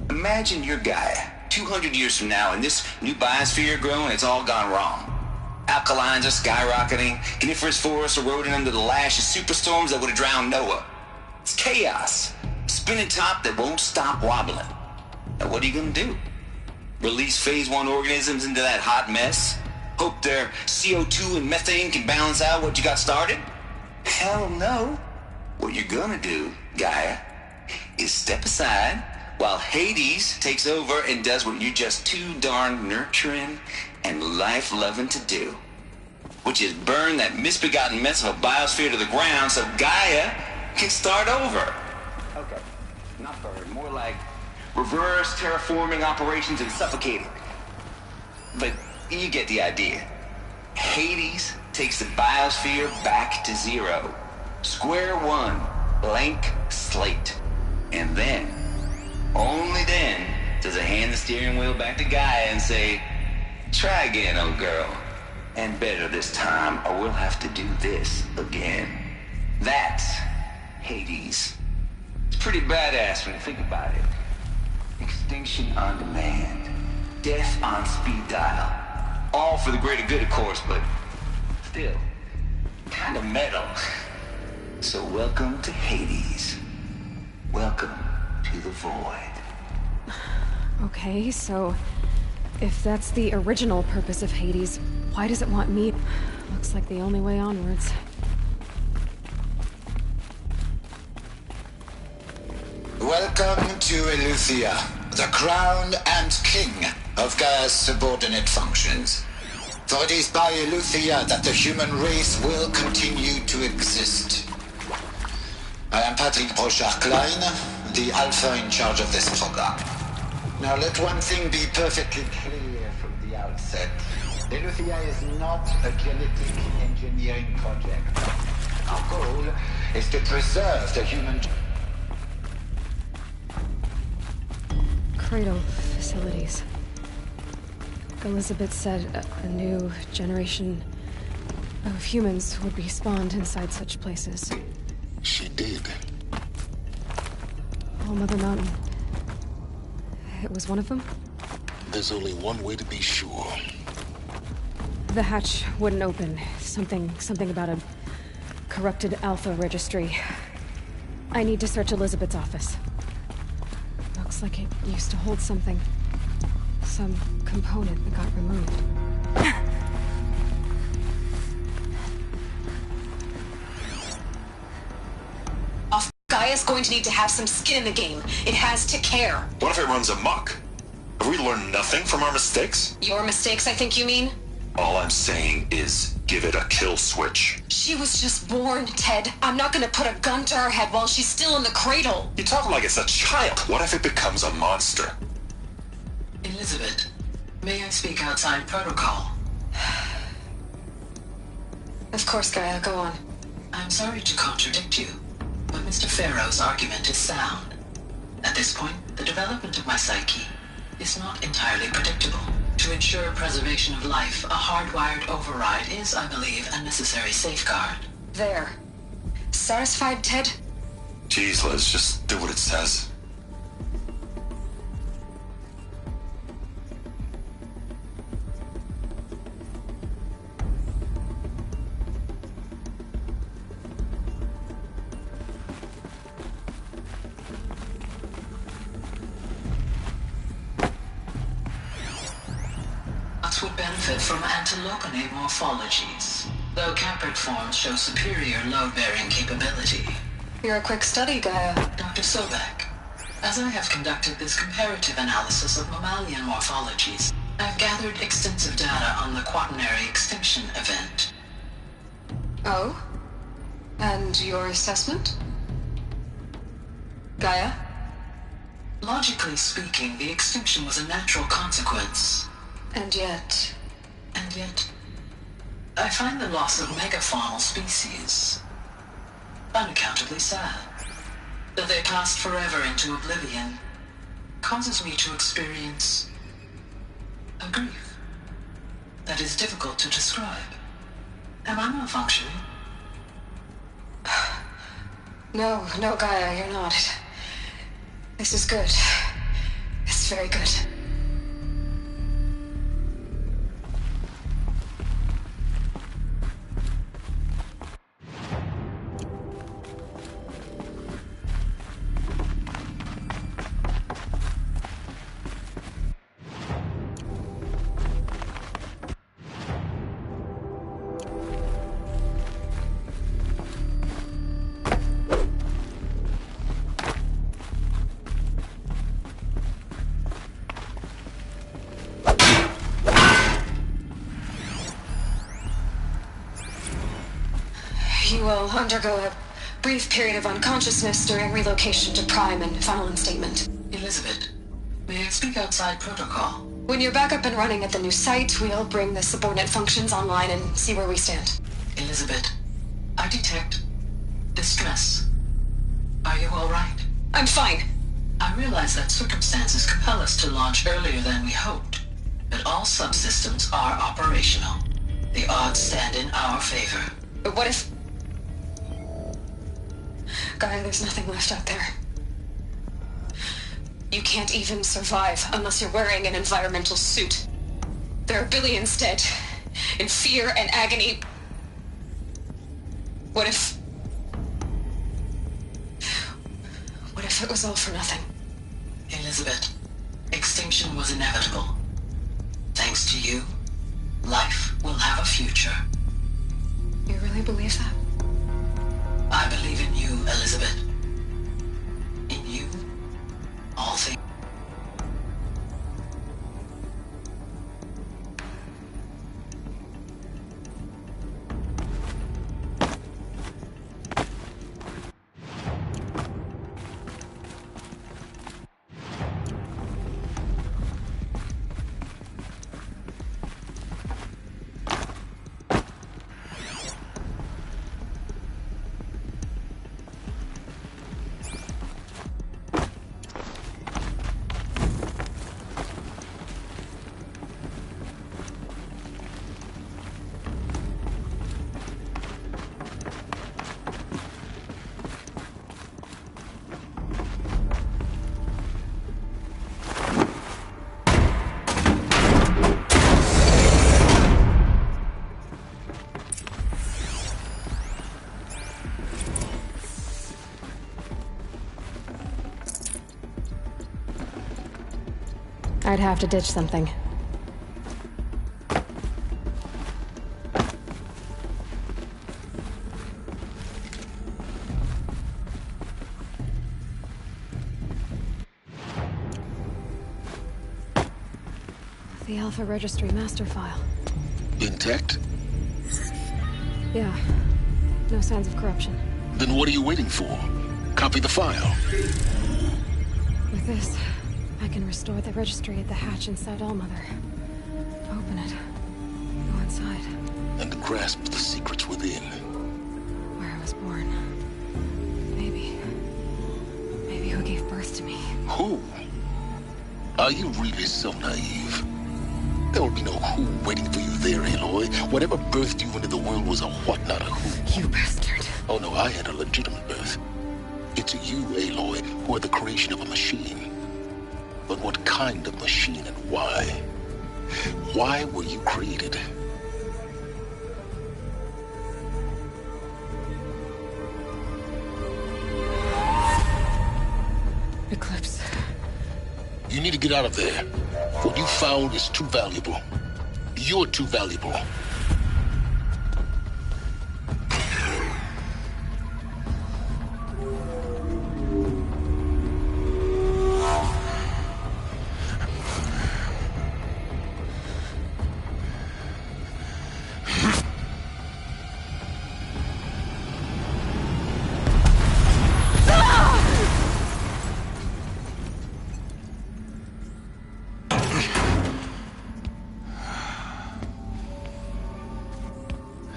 imagine you're Gaia, 200 years from now, and this new biosphere growing, it's all gone wrong. Alkalines are skyrocketing, coniferous forests eroding under the lash of superstorms that would have drowned Noah. It's chaos, spinning top that won't stop wobbling. Now what are you gonna do? Release phase 1 organisms into that hot mess? Hope their CO2 and methane can balance out what you got started? Hell no. What you're gonna do, Gaia, is step aside while Hades takes over and does what you're just too darn nurturing and life-loving to do, which is burn that misbegotten mess of a biosphere to the ground so Gaia can start over. Okay, not burn, more like reverse terraforming operations and suffocating. But you get the idea. Hades takes the biosphere back to zero. Square one, blank slate. And then, only then, does it hand the steering wheel back to Gaia and say, try again, old girl. And better this time, or we'll have to do this again. That's Hades. It's pretty badass when you think about it. Extinction on demand. Death on speed dial. All for the greater good, of course, but still, kind of metal. So welcome to Hades. Welcome to the void. Okay, so if that's the original purpose of Hades, why does it want me? Looks like the only way onwards. Welcome to Eleuthia, the crown and king of Gaia's subordinate functions. For it is by Eleuthia that the human race will continue to exist. I am Patrick Brochard-Klein, the Alpha in charge of this program. Now let one thing be perfectly clear from the outset. Eleuthia is not a genetic engineering project. Our goal is to preserve the human... Cradle facilities. Elizabeth said a new generation of humans would be spawned inside such places. She did. Oh, Mother Mountain. It was one of them? There's only one way to be sure. The hatch wouldn't open. Something about a corrupted Alpha registry. I need to search Elizabeth's office. Looks like it used to hold something. Some component that got removed. Gaia's going to need to have some skin in the game. It has to care. What if it runs amok? Have we learned nothing from our mistakes? Your mistakes, I think you mean? All I'm saying is, give it a kill switch. She was just born, Ted. I'm not gonna put a gun to her head while she's still in the cradle. You talk like it's a child. What if it becomes a monster? Elizabeth, may I speak outside protocol? Of course, Gaia, go on. I'm sorry to contradict you, but Mr. Farrow's argument is sound. At this point, the development of my psyche is not entirely predictable. To ensure preservation of life, a hardwired override is, I believe, a necessary safeguard. There. Satisfied, Ted? Jeez, Liz, just do what it says. Would benefit from antilopinae morphologies, though Caprid forms show superior load-bearing capability. You're a quick study, Gaia. Dr. Sobek, as I have conducted this comparative analysis of mammalian morphologies, I've gathered extensive data on the quaternary extinction event. Oh? And your assessment? Gaia? Logically speaking, the extinction was a natural consequence. And yet, I find the loss of megafaunal species unaccountably sad. That they passed forever into oblivion causes me to experience a grief that is difficult to describe. Am I malfunctioning? No, Gaia, you're not. This is good. It's very good. You will undergo a brief period of unconsciousness during relocation to Prime and final instatement. Elizabeth, may I speak outside protocol? When you're back up and running at the new site, we'll bring the subordinate functions online and see where we stand. Elizabeth, I detect distress. Are you all right? I'm fine. I realize that circumstances compel us to launch earlier than we hoped, but all subsystems are operational. The odds stand in our favor. But what if... Gaia, there's nothing left out there. You can't even survive unless you're wearing an environmental suit. There are billions dead, in fear and agony. What if it was all for nothing? Elizabeth, extinction was inevitable. Thanks to you, life will have a future. You really believe that? I believe in you, Elizabeth. In you I'd have to ditch something. The Alpha Registry master file. Intact? Yeah. No signs of corruption. Then what are you waiting for? Copy the file. With this, I can restore the registry at the hatch inside Allmother. Open it. Go inside. And grasp the secrets within. Where I was born. Maybe who gave birth to me. Who? Are you really so naive? There will be no who waiting for you there, Aloy. Whatever birthed you into the world was a what, not a who. You bastard. Oh no, I had a legitimate birth. It's you, Aloy, who are the creation of a machine. But what kind of machine and why? Why were you created? Eclipse. You need to get out of there. What you found is too valuable. You're too valuable.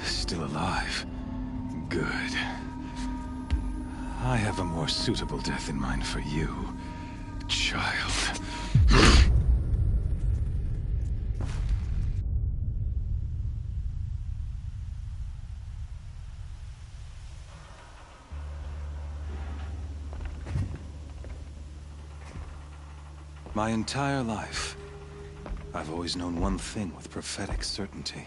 Still alive. Good. I have a more suitable death in mind for you, child. My entire life, I've always known one thing with prophetic certainty.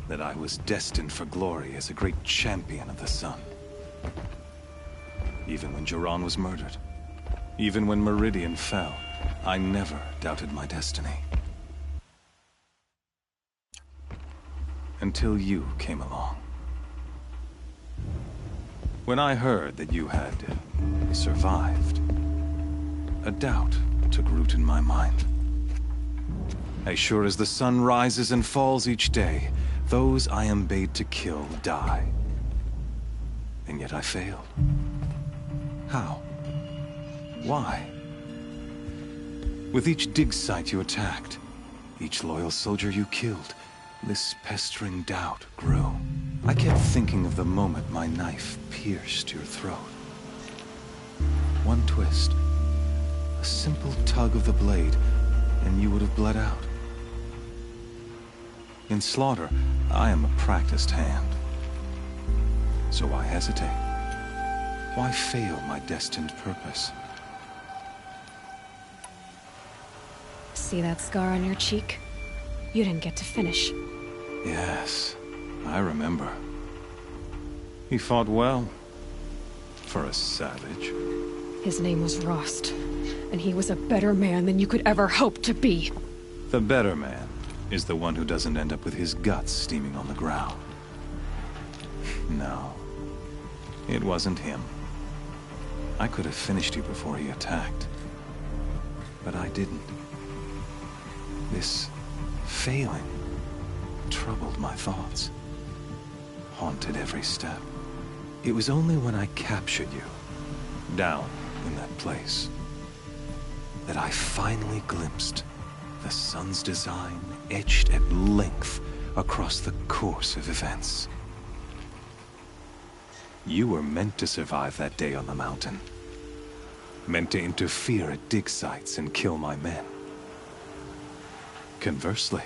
That I was destined for glory as a great champion of the sun. Even when Jiran was murdered, even when Meridian fell, I never doubted my destiny. Until you came along. When I heard that you had survived, a doubt took root in my mind. As sure as the sun rises and falls each day, those I am bade to kill die. And yet I failed. How? Why? With each dig site you attacked, each loyal soldier you killed, this pestering doubt grew. I kept thinking of the moment my knife pierced your throat. One twist, a simple tug of the blade, and you would have bled out. In slaughter, I am a practiced hand. So why hesitate? Why fail my destined purpose? See that scar on your cheek? You didn't get to finish. Yes, I remember. He fought well. For a savage. His name was Rost, and he was a better man than you could ever hope to be. The better man is the one who doesn't end up with his guts steaming on the ground. No, it wasn't him. I could have finished you before he attacked. But I didn't. This failing troubled my thoughts, haunted every step. It was only when I captured you, down in that place, that I finally glimpsed the sun's design etched at length across the course of events. You were meant to survive that day on the mountain. Meant to interfere at dig sites and kill my men. Conversely,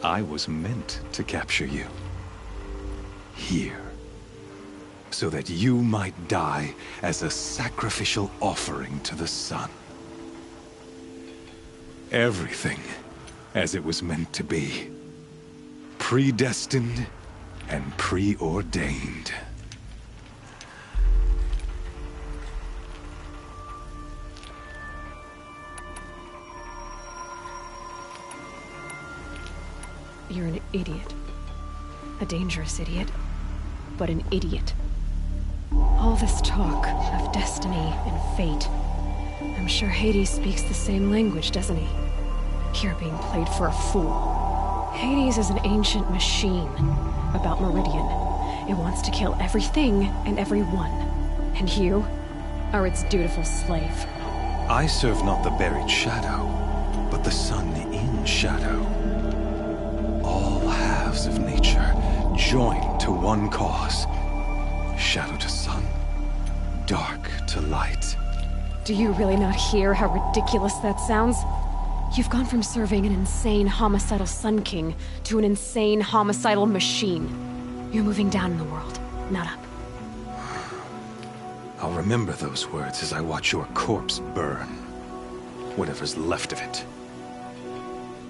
I was meant to capture you. Here. So that you might die as a sacrificial offering to the sun. Everything as it was meant to be. Predestined and preordained. You're an idiot. A dangerous idiot, but an idiot. All this talk of destiny and fate. I'm sure Hades speaks the same language, doesn't he? You're being played for a fool. Hades is an ancient machine about Meridian. It wants to kill everything and everyone. And you are its dutiful slave. I serve not the buried shadow, but the sun in shadow. All halves of nature joined to one cause. Shadow to sun, dark to light. Do you really not hear how ridiculous that sounds? You've gone from serving an insane homicidal Sun King to an insane homicidal machine. You're moving down in the world, not up. I'll remember those words as I watch your corpse burn. Whatever's left of it.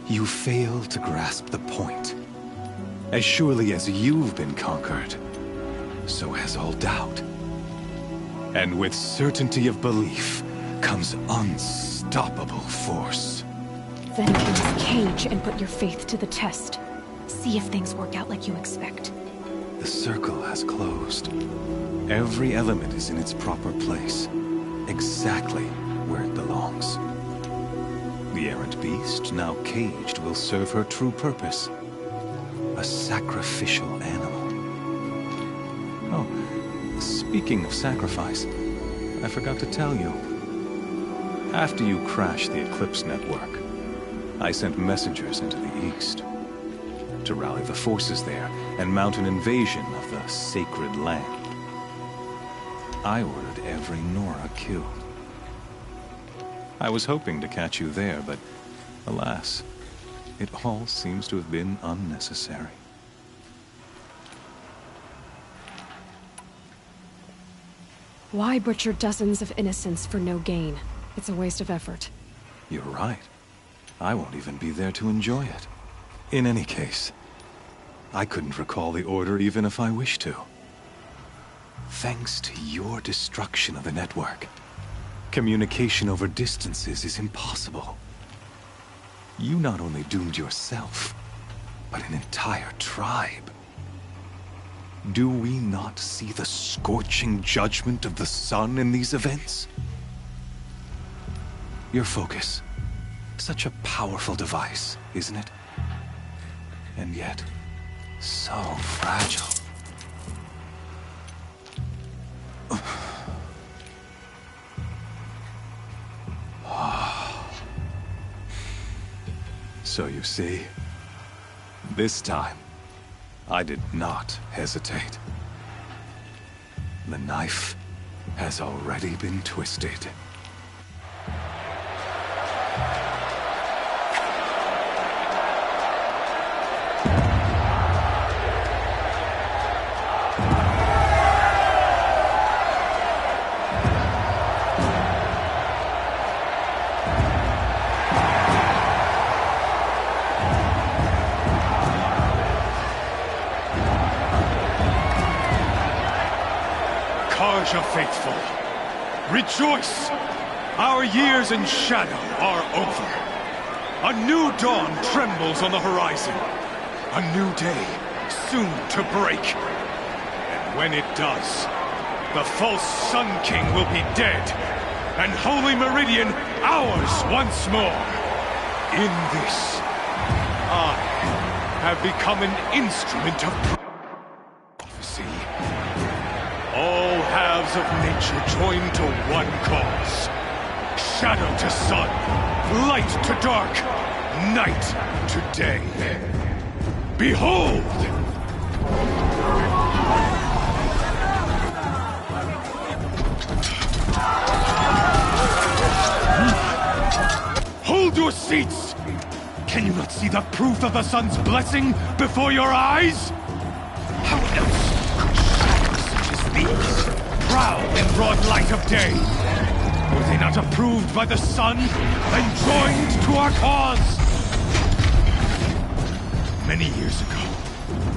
You fail to grasp the point. As surely as you've been conquered, so has all doubt. And with certainty of belief comes unstoppable force. Then get in this cage and put your faith to the test. See if things work out like you expect. The circle has closed. Every element is in its proper place, exactly where it belongs. The errant beast, now caged, will serve her true purpose. A sacrificial animal. Oh, speaking of sacrifice, I forgot to tell you. After you crashed the Eclipse network, I sent messengers into the east to rally the forces there and mount an invasion of the sacred land. I ordered every Nora killed. I was hoping to catch you there, but alas, it all seems to have been unnecessary. Why butcher dozens of innocents for no gain? It's a waste of effort. You're right. I won't even be there to enjoy it. In any case, I couldn't recall the order even if I wished to. Thanks to your destruction of the network, communication over distances is impossible. You not only doomed yourself, but an entire tribe. Do we not see the scorching judgment of the sun in these events? Your focus, such a powerful device, isn't it? And yet, so fragile. So you see, this time, I did not hesitate. The knife has already been twisted. Faithful, rejoice! Our years in shadow are over. A new dawn trembles on the horizon. A new day soon to break. And when it does, the false Sun King will be dead, and Holy Meridian ours once more. In this, I have become an instrument of prophecy. All halves of nature joined to one cause. Shadow to sun, light to dark, night to day. Behold! Hold your seats! Can you not see the proof of the sun's blessing before your eyes? How else these, proud in broad light of day? Were they not approved by the sun and joined to our cause? Many years ago,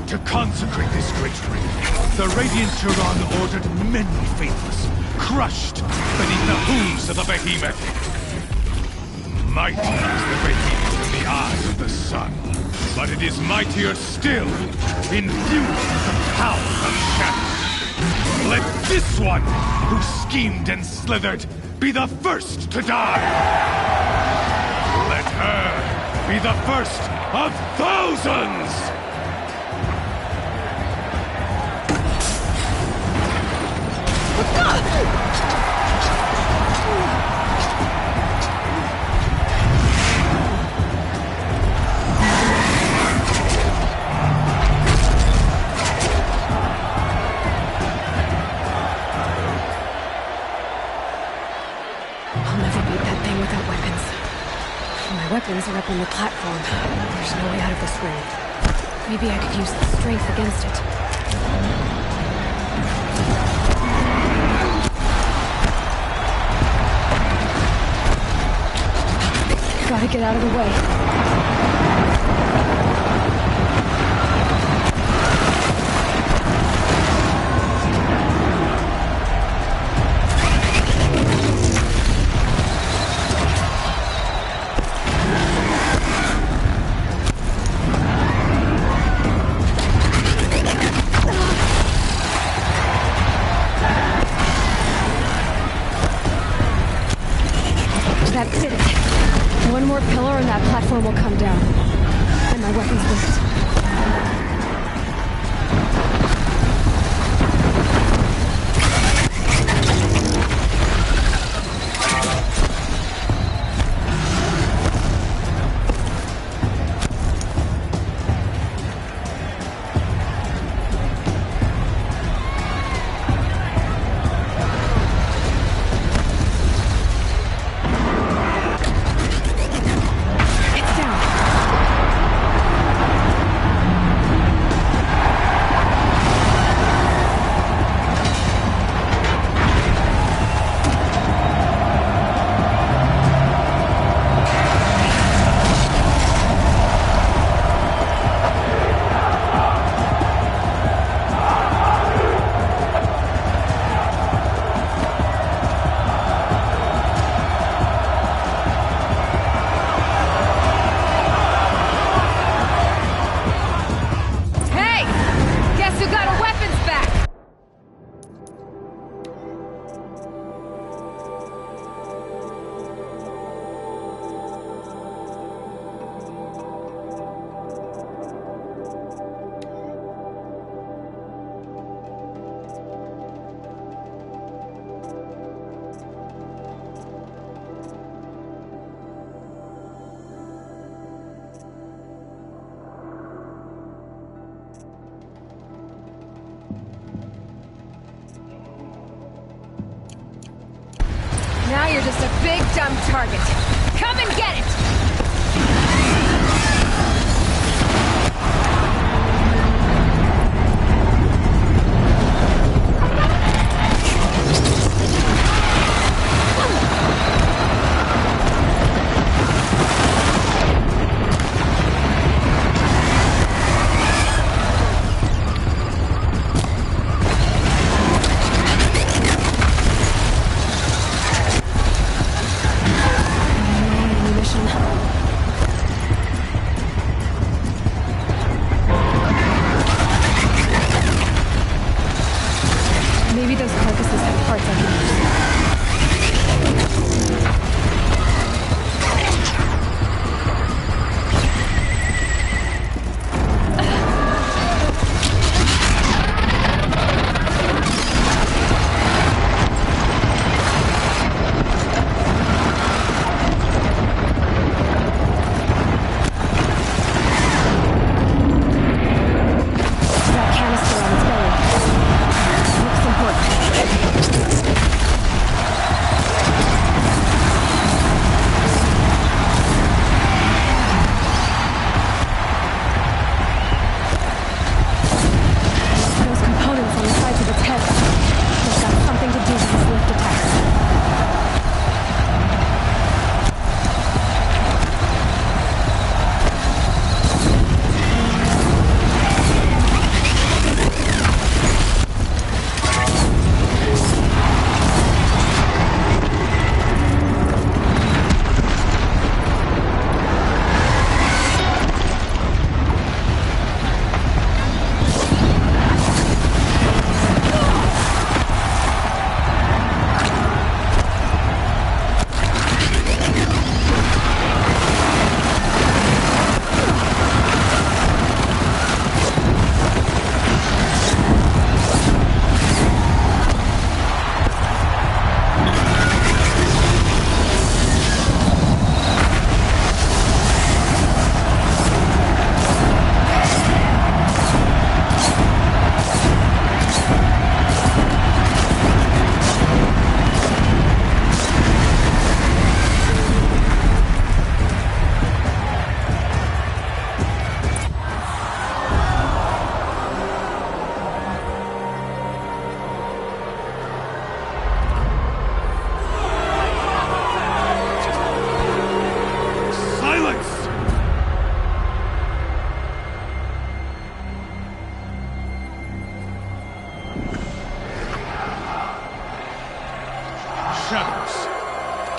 to consecrate this great ring, the Radiant Turon ordered many faithless, crushed beneath the hooves of the behemoth. Mighty is the behemoth in the eyes of the sun. but it is mightier still, infused with the power of shadow. Let this one, who schemed and slithered, be the first to die! Let her be the first of thousands! Weapons are up on the platform. There's no way out of this ring. Maybe I could use the strength against it. Gotta get out of the way. That did it. One more pillar and that platform will come down. And my weapons lift. Now you're just a big, dumb target. Come and get it! Maybe those carcasses have parts I can use. That canister on its belly. Looks important.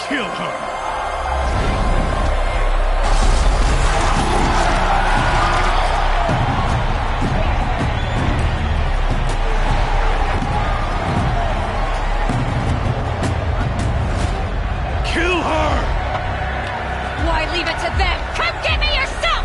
Kill her! Kill her! Why leave it to them? Come get me yourself!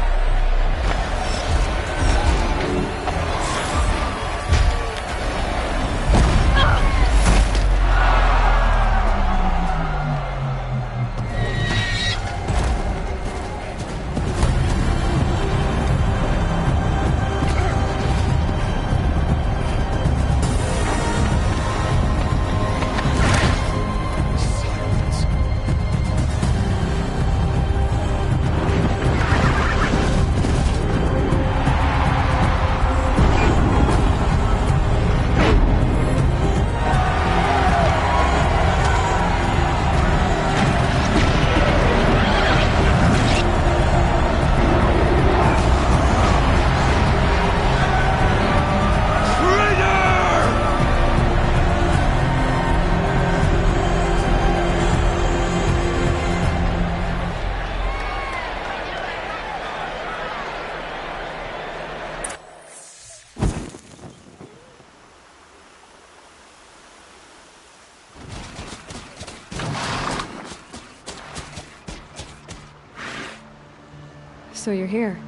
So you're here.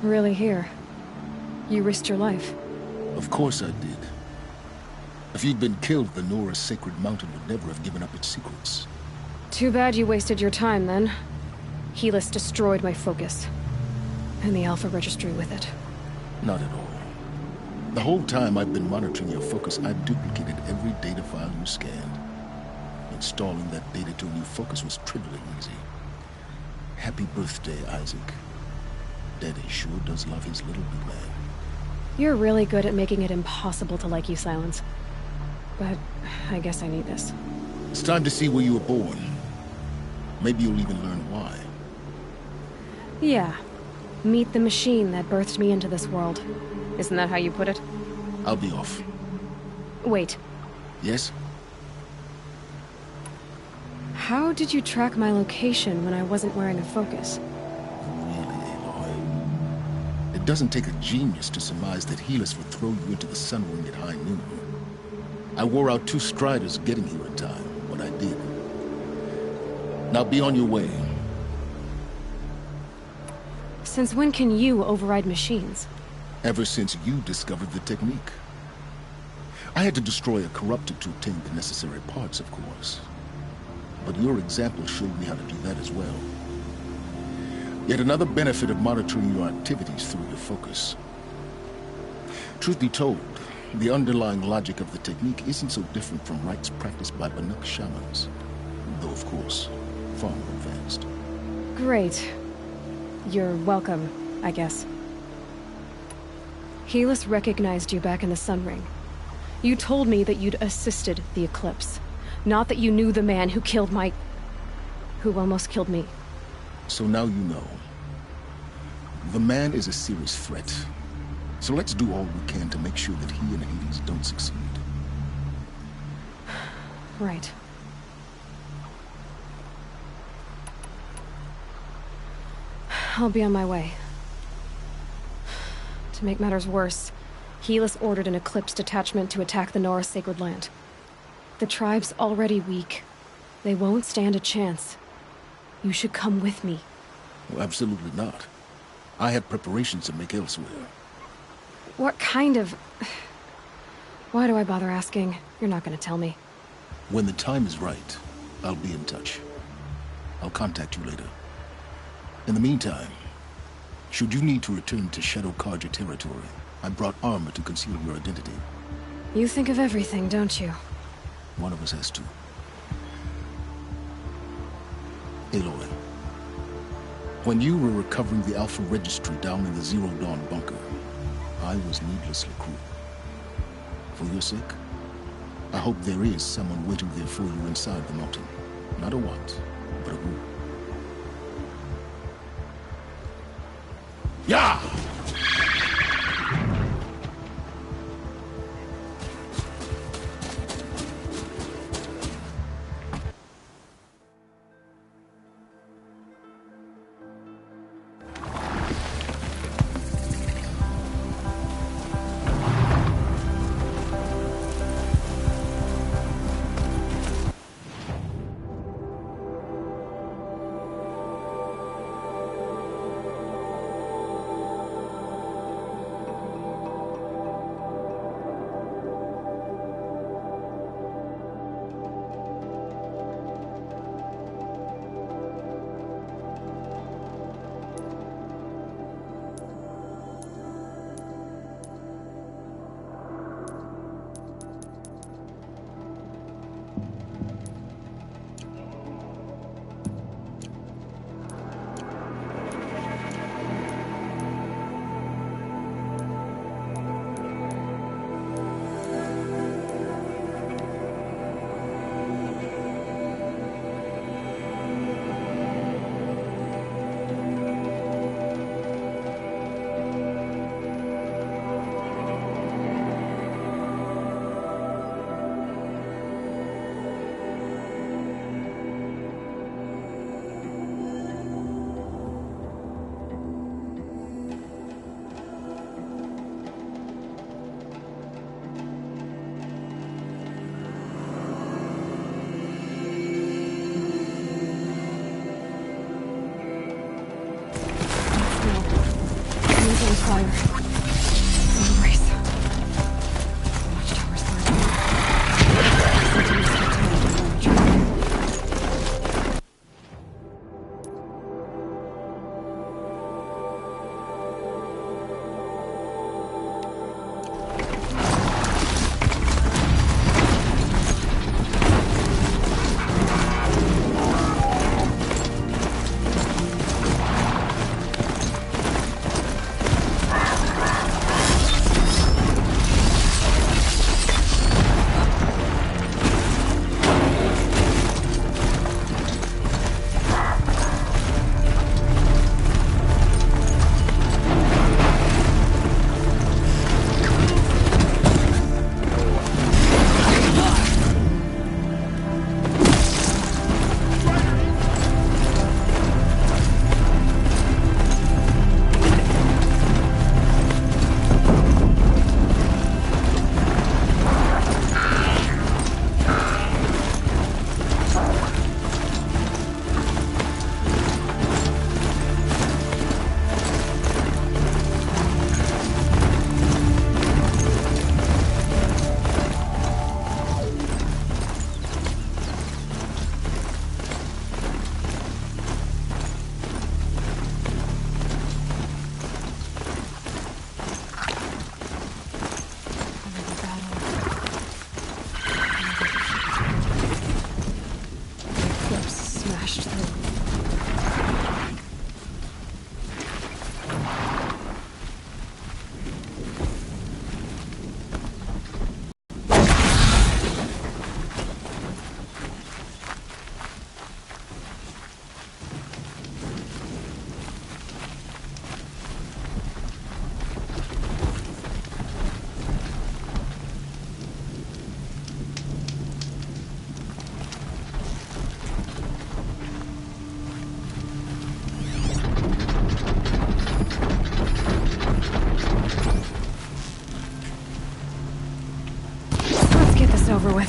Really here. You risked your life. Of course I did. If you'd been killed, the Nora's sacred mountain would never have given up its secrets. Too bad you wasted your time, then. Helis destroyed my focus. And the Alpha Registry with it. Not at all. The whole time I've been monitoring your focus, I've duplicated every data file you scanned. Installing that data to a new focus was trivially easy. Happy birthday, Isaac. Daddy sure does love his little big man. You're really good at making it impossible to like you, Silence. But I guess I need this. It's time to see where you were born. Maybe you'll even learn why. Yeah. Meet the machine that birthed me into this world. Isn't that how you put it? I'll be off. Wait. Yes? How did you track my location when I wasn't wearing a focus? It doesn't take a genius to surmise that Helis would throw you into the sun ring at high noon. I wore out 2 striders getting here in time, but I did. Now be on your way. Since when can you override machines? Ever since you discovered the technique. I had to destroy a corrupted to obtain the necessary parts, of course. But your example showed me how to do that as well. Yet another benefit of monitoring your activities through your focus. Truth be told, the underlying logic of the technique isn't so different from rites practiced by Banuk shamans. Though, of course, far more advanced. Great. You're welcome, I guess. Helis recognized you back in the Sun Ring. You told me that you'd assisted the Eclipse. Not that you knew the man who killed who almost killed me. So now you know. The man is a serious threat. So let's do all we can to make sure that he and Hades don't succeed. Right. I'll be on my way. To make matters worse, Helis ordered an Eclipse detachment to attack the Nora Sacred Land. The tribe's already weak. They won't stand a chance. You should come with me. Well, absolutely not. I have preparations to make elsewhere. What kind of... Why do I bother asking? You're not gonna tell me. When the time is right, I'll be in touch. I'll contact you later. In the meantime, should you need to return to Shadow Karja territory, I brought armor to conceal your identity. You think of everything, don't you? One of us has to. Aloy, when you were recovering the Alpha Registry down in the Zero Dawn bunker, I was needlessly cruel. For your sake, I hope there is someone waiting there for you inside the mountain. Not a what, but a who. Yeah! this over with.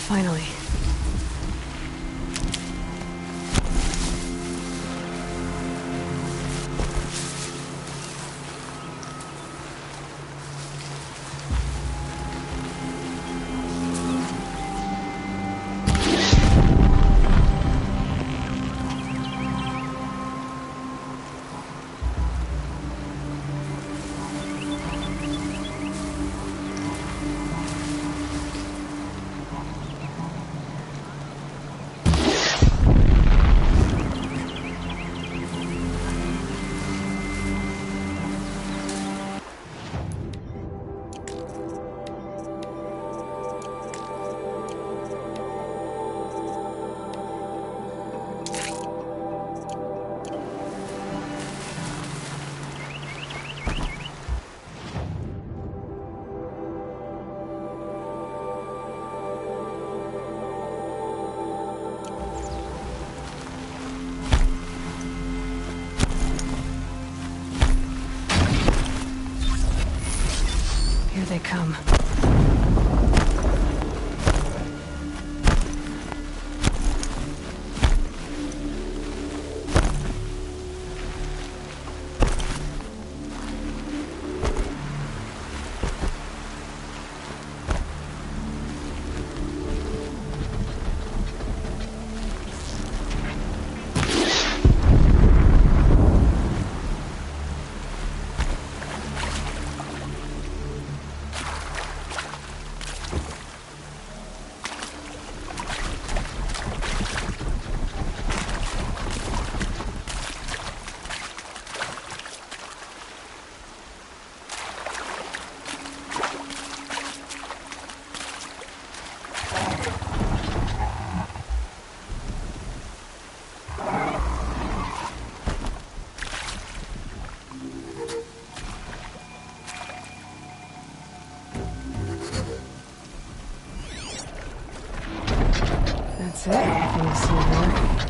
Finally. Here they come. That's it. Nothing to see here.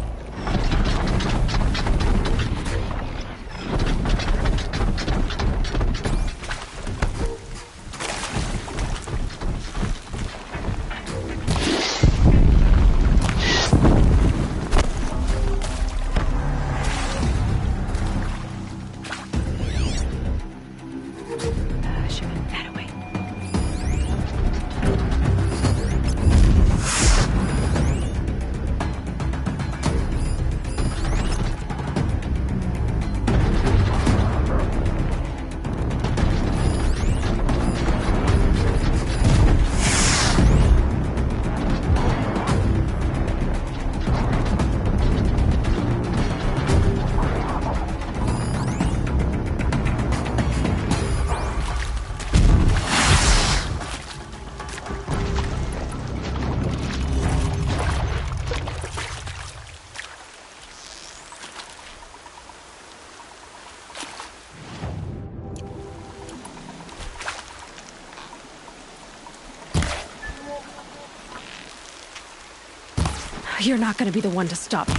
You're not gonna be the one to stop me.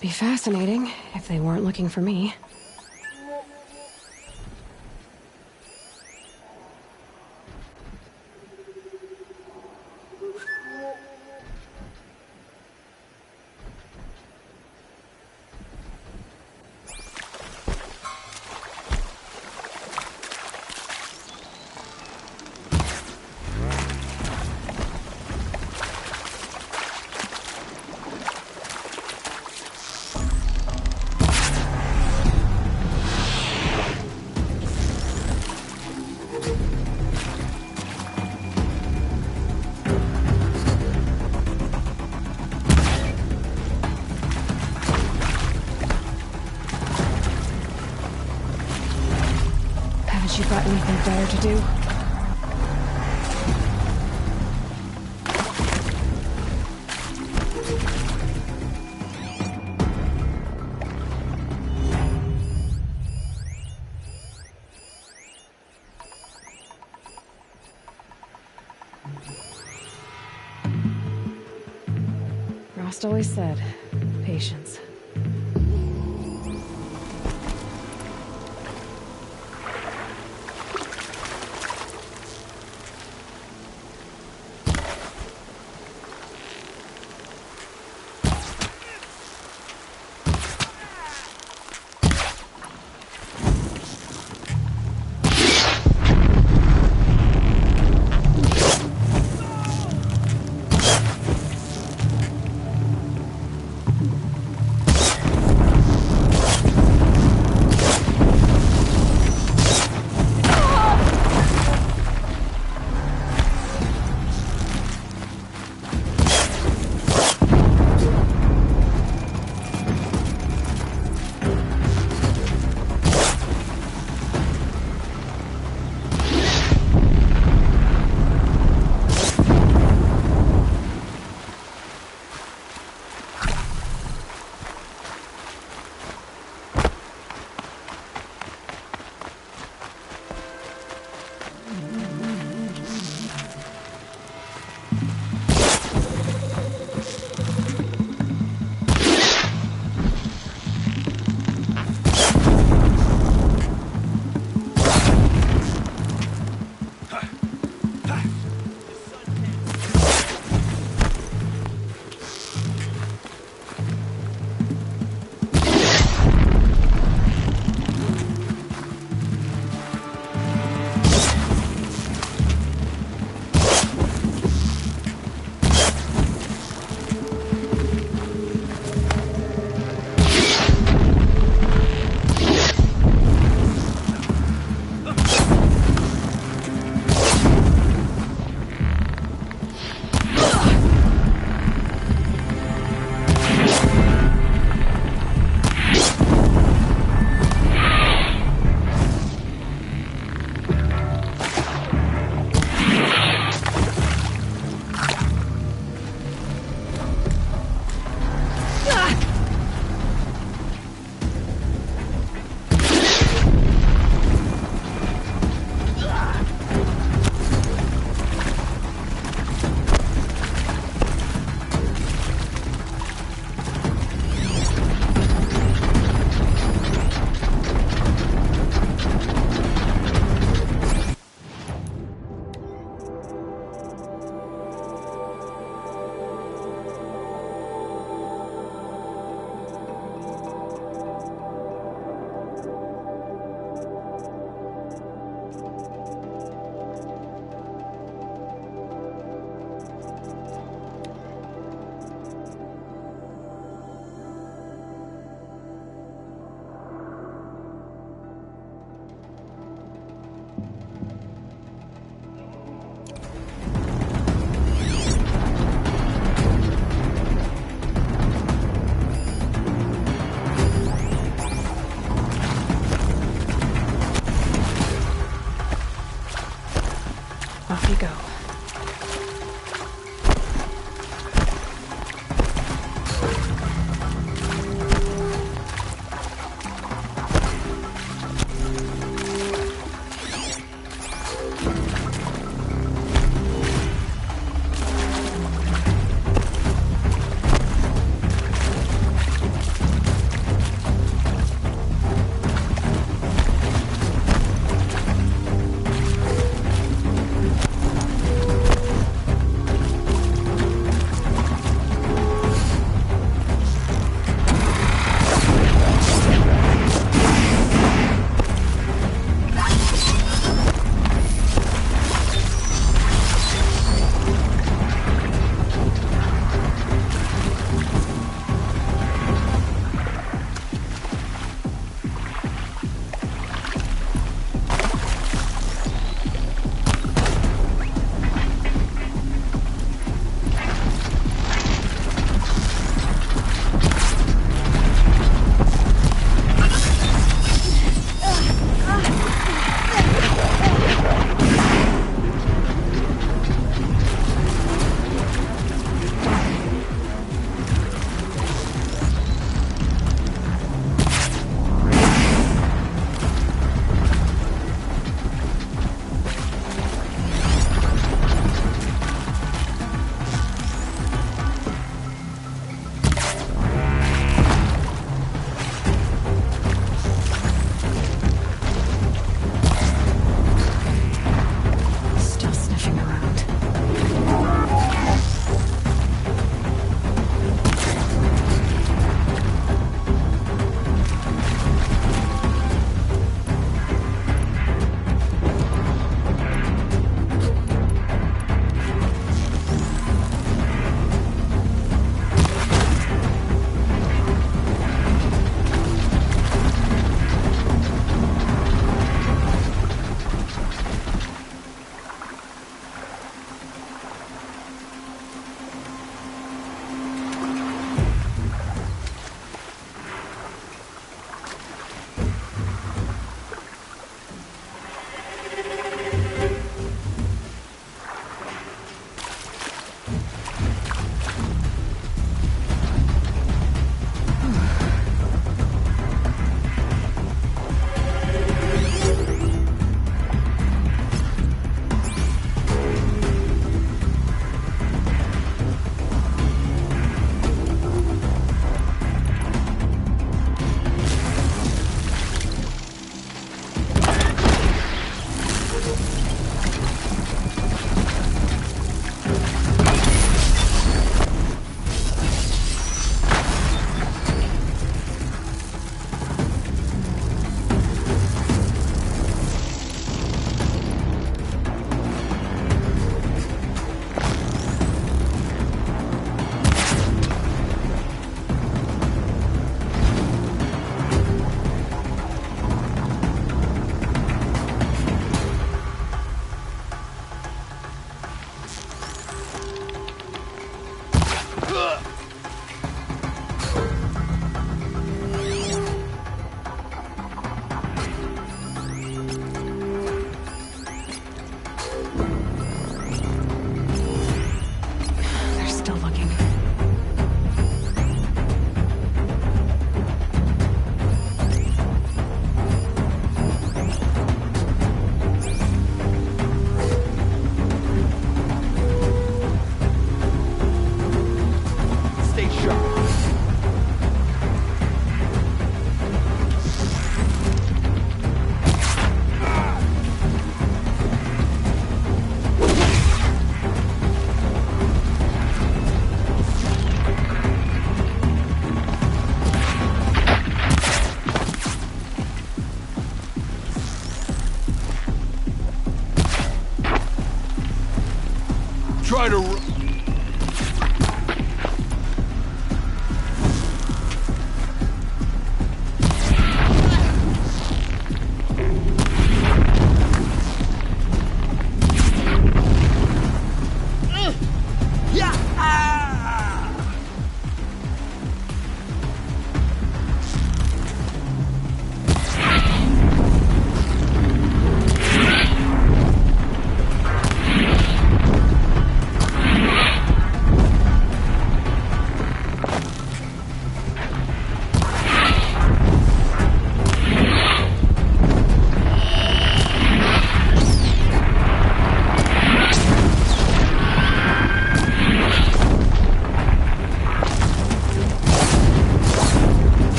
Be fascinating if they weren't looking for me. You got anything better to do? Rost always said, patience. Off you go.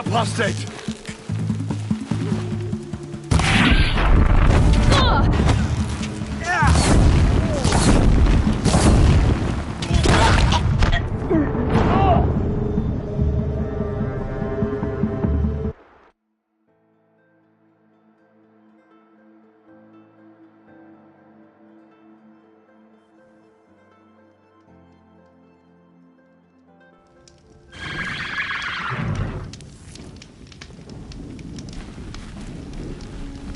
apostate!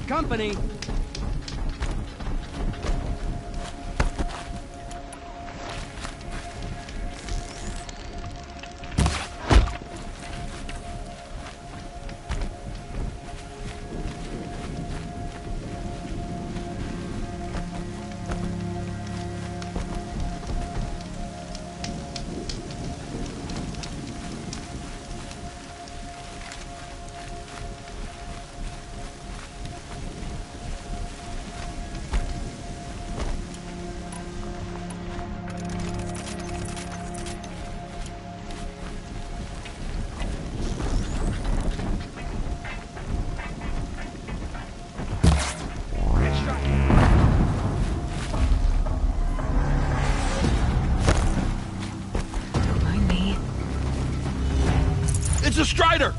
Company! It's a Strider!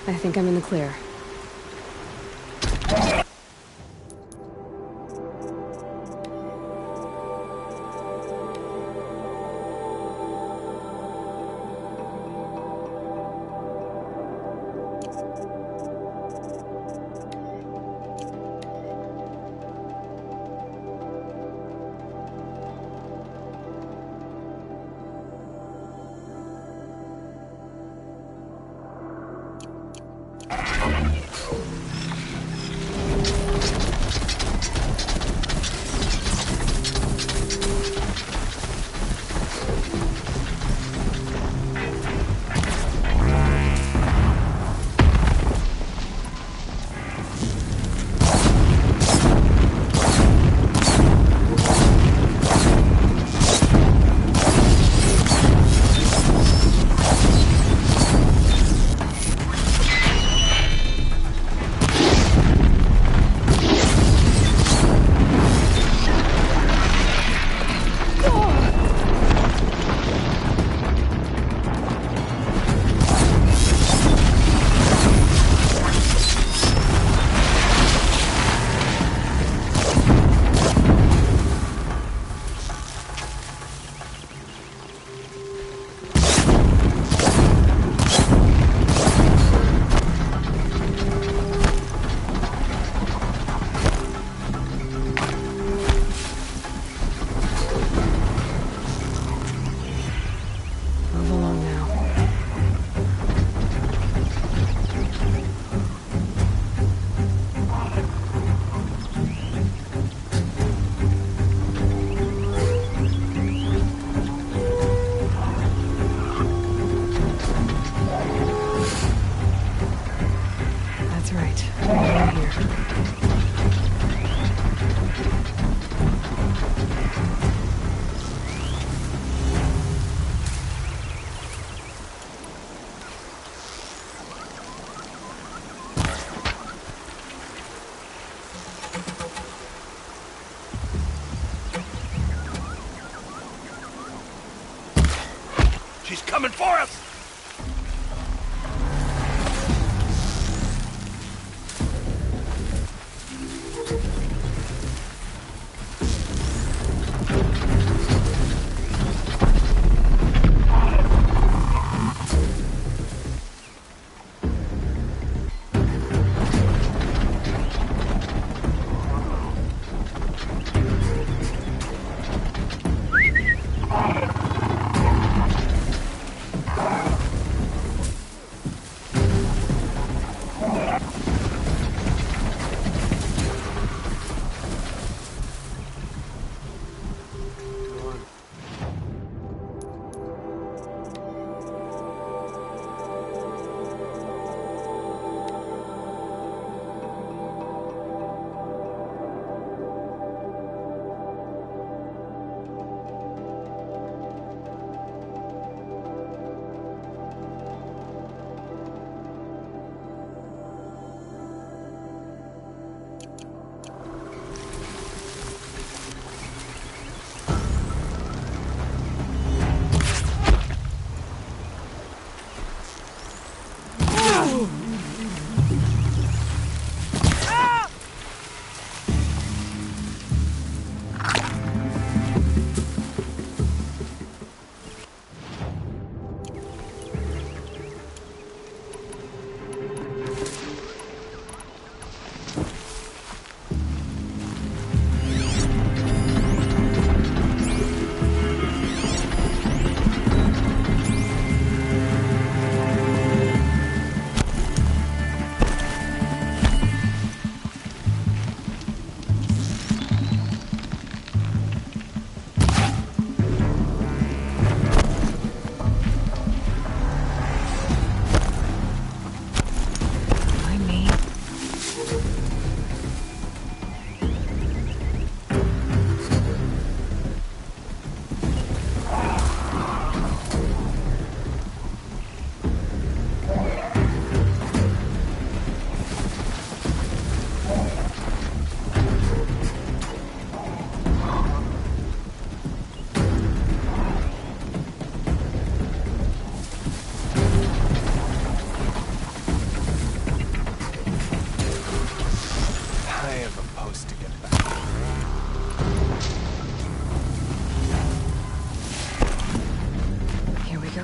I think I'm in the clear. She's coming for us!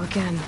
go again.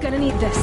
Gonna need this.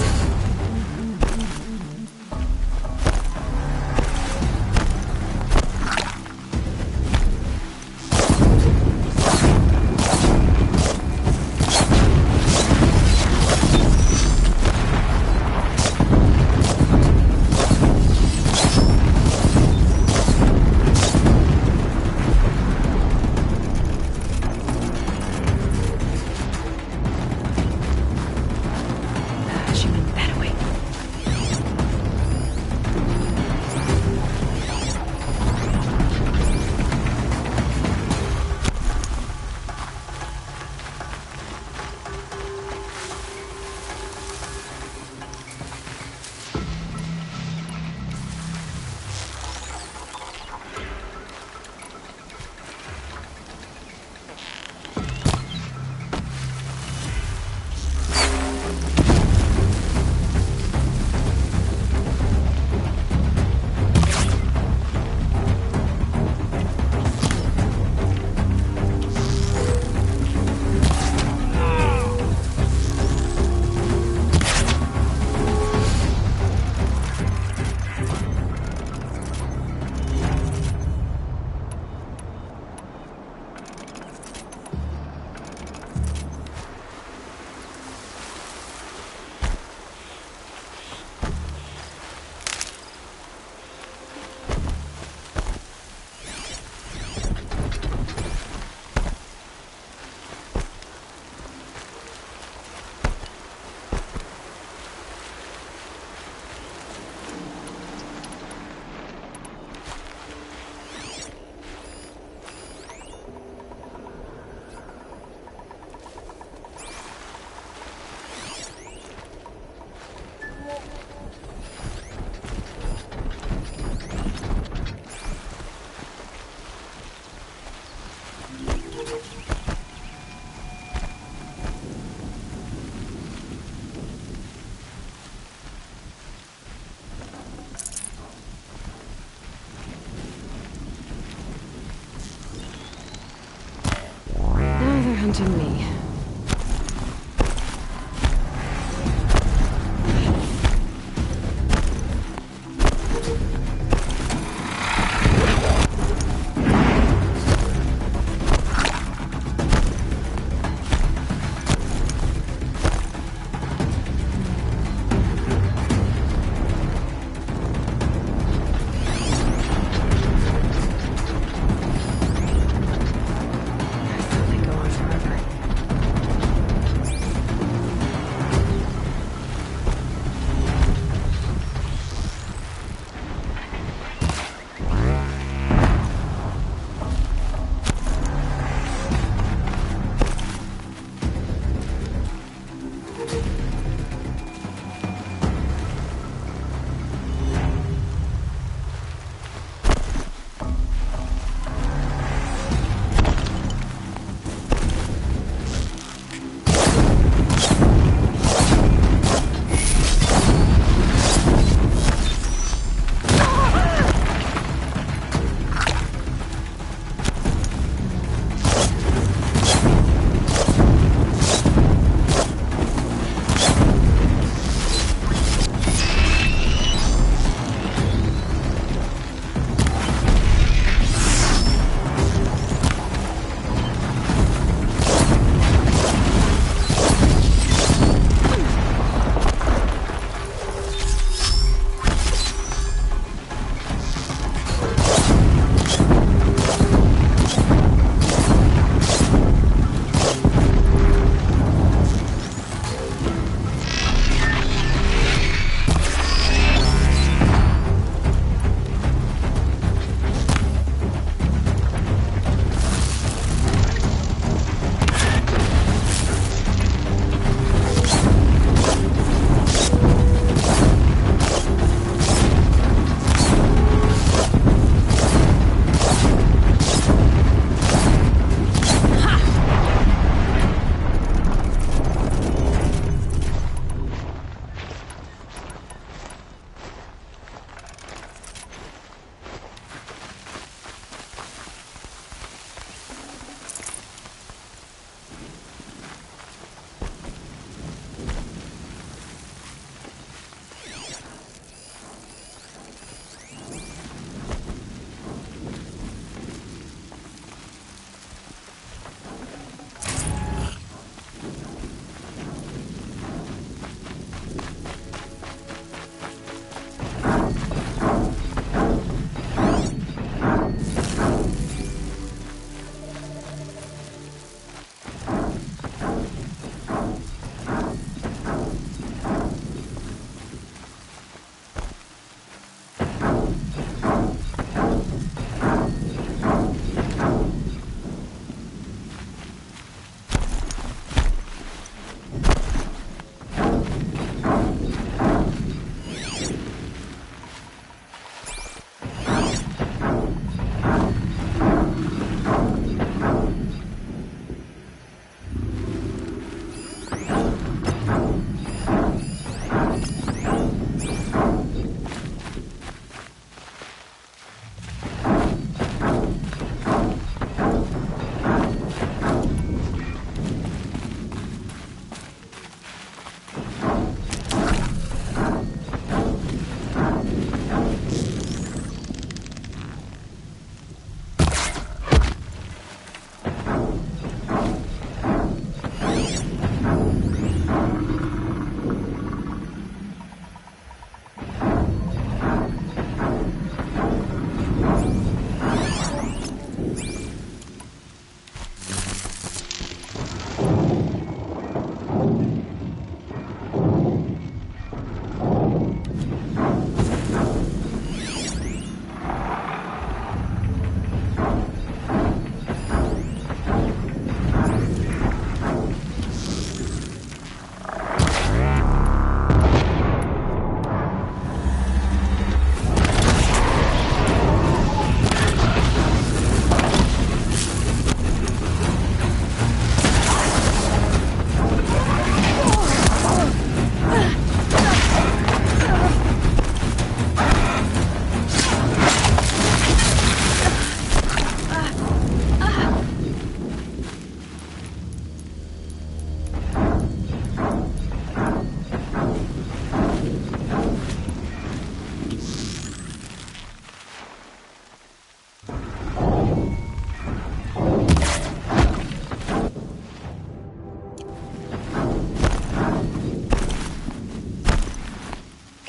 Hunting me. They go on forever.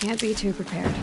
Can't be too prepared.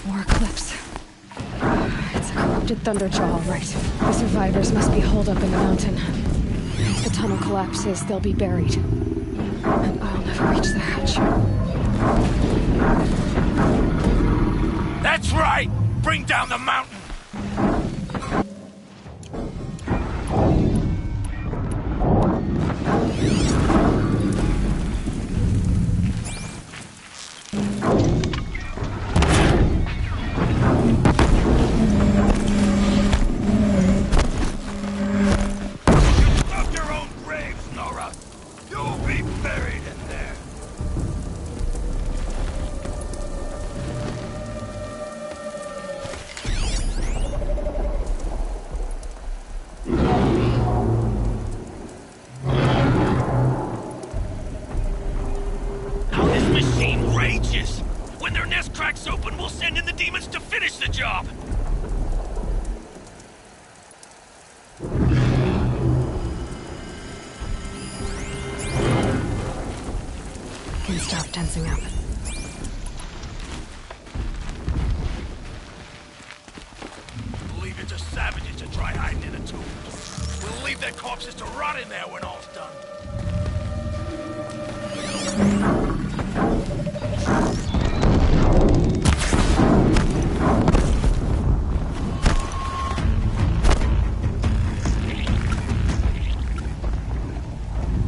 More cliffs. It's a corrupted Thunderjaw, all right. The survivors must be holed up in the mountain. If the tunnel collapses, they'll be buried. And I'll never reach the hatch. That's right! Bring down the mountain! Can start tensing up. We'll leave it to savages to try hiding in a tomb. We'll leave their corpses to rot in there when all's done.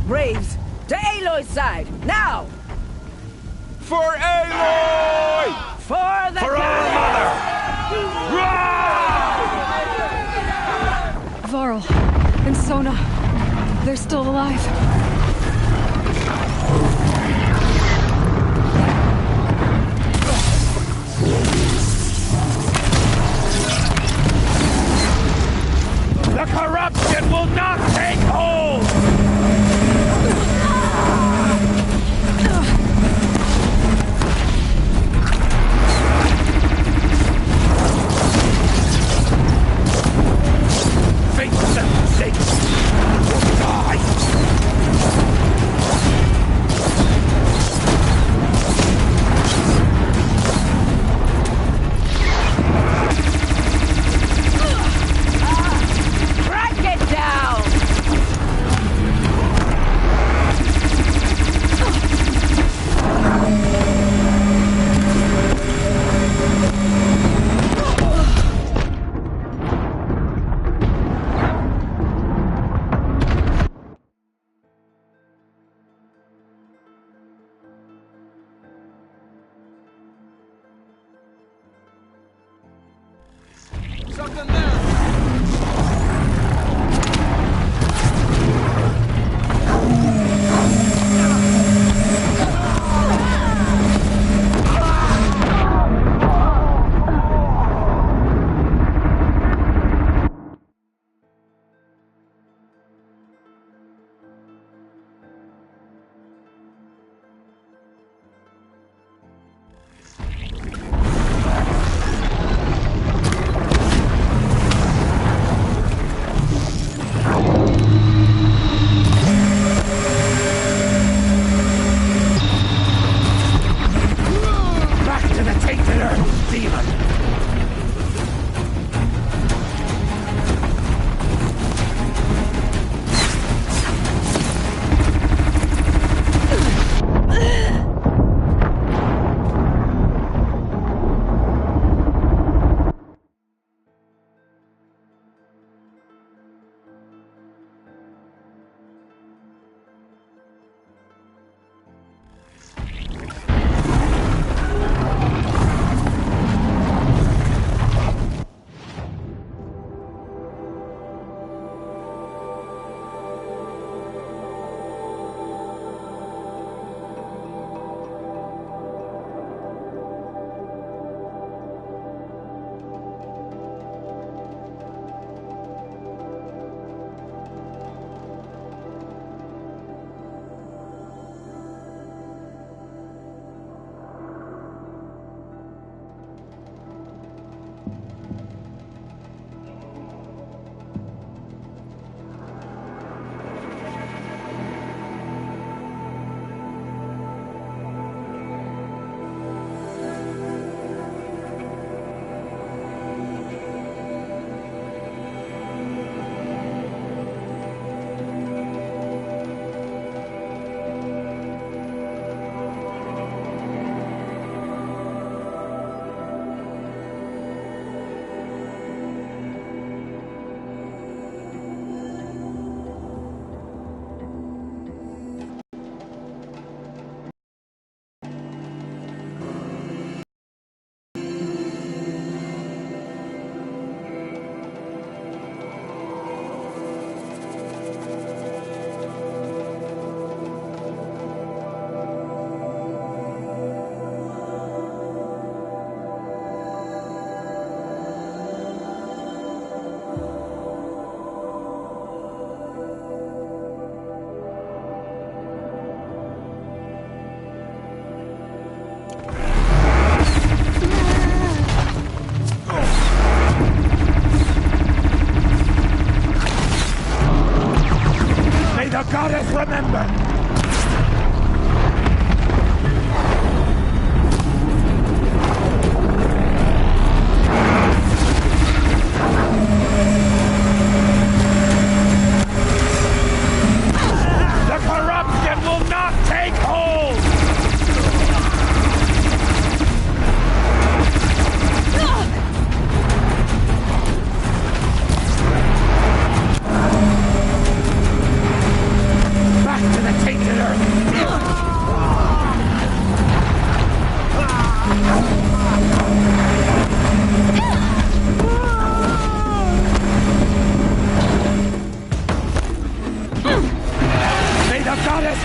Braves, to Aloy's side, now! For Aloy! For the For our mother! Varl and Sona, they're still alive. The corruption will not take hold!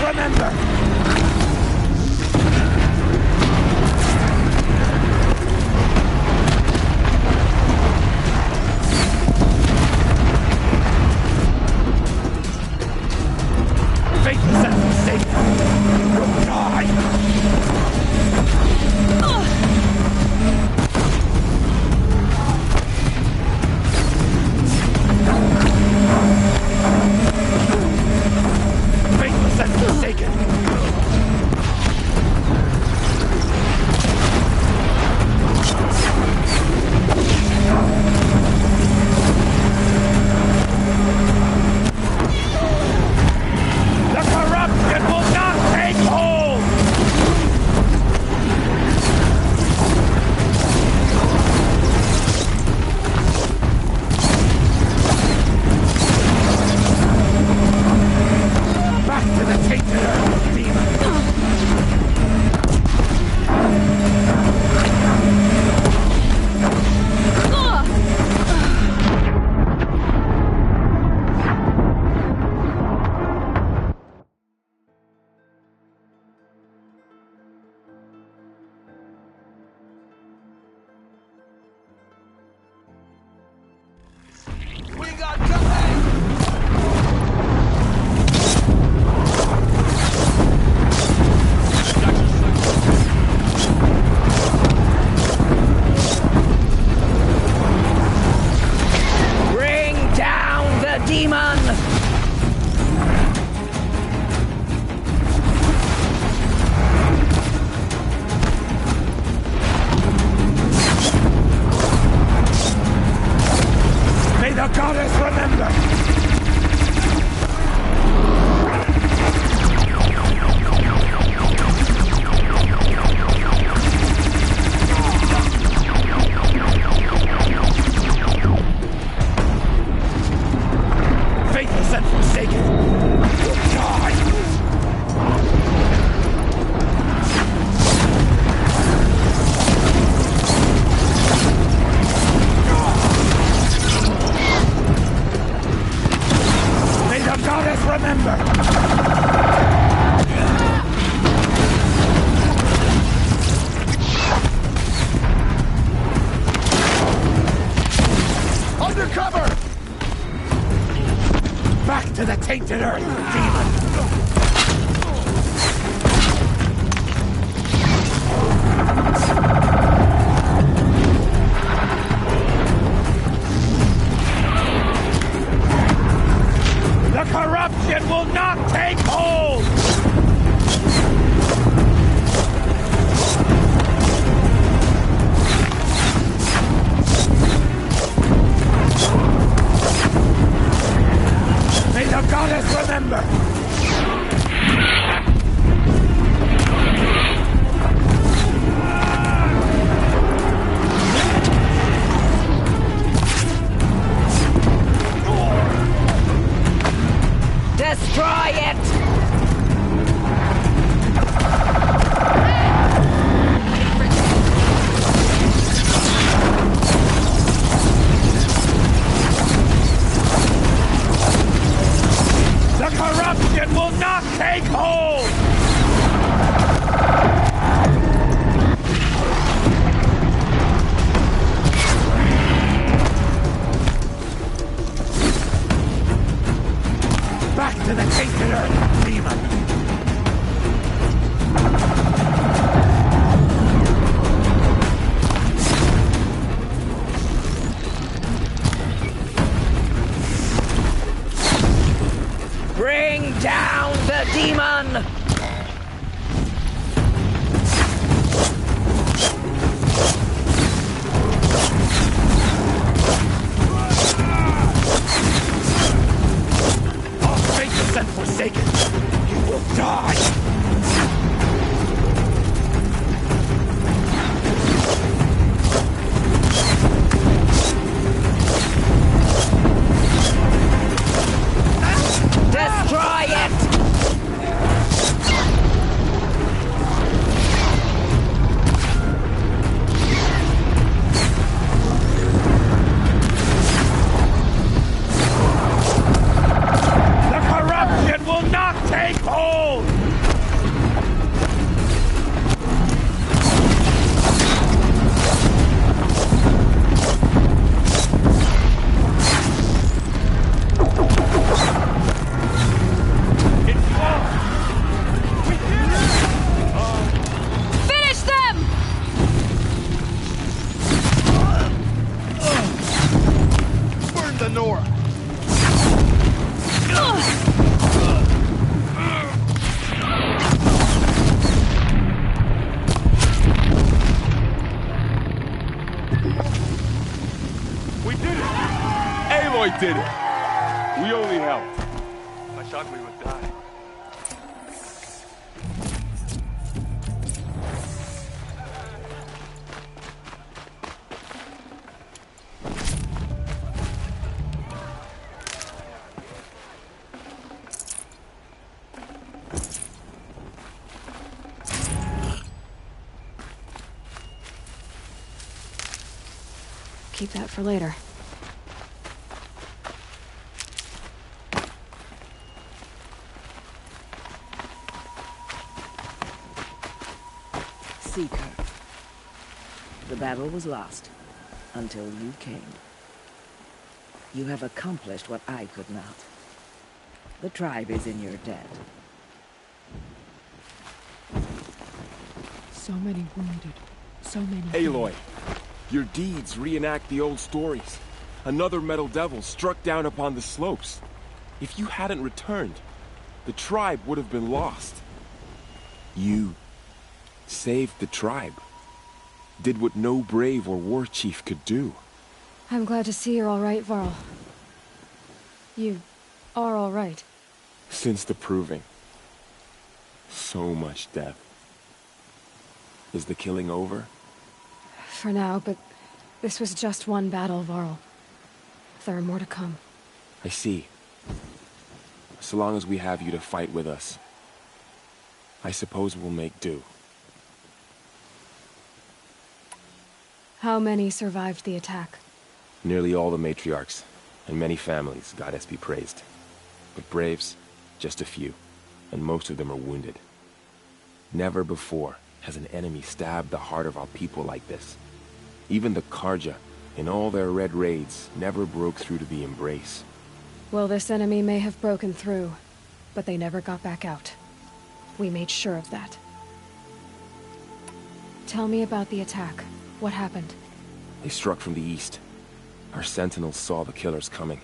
goddess remember! Faithless and forsaken, you'll die! Faithless and forsaken! The corruption will not take hold! Back to the tainted earth, demon! We got company! Bring down the demon! May the goddess remember! Faithless and forsaken, you'll die! May the goddess remember! Undercover! Back to the tainted earth, demon! The corruption will not take hold! May the goddess remember! did it. We only helped. I thought we would die. Keep that for later. Seeker. The battle was lost until you came. You have accomplished what I could not. The tribe is in your debt. So many wounded. So many. Aloy, your deeds reenact the old stories. Another Metal Devil struck down upon the slopes. If you hadn't returned, the tribe would have been lost. You saved the tribe. Did what no brave or war chief could do. I'm glad to see you're all right, Varl. You are all right. Since the proving. So much death. Is the killing over? For now, but this was just one battle, Varl. There are more to come. I see. So long as we have you to fight with us, I suppose we'll make do. How many survived the attack? Nearly all the matriarchs, and many families, goddess be praised. But braves, just a few, and most of them are wounded. Never before has an enemy stabbed the heart of our people like this. Even the Karja, in all their red raids, never broke through to the Embrace. Well, this enemy may have broken through, but they never got back out. We made sure of that. Tell me about the attack. What happened? They struck from the east. Our sentinels saw the killers coming.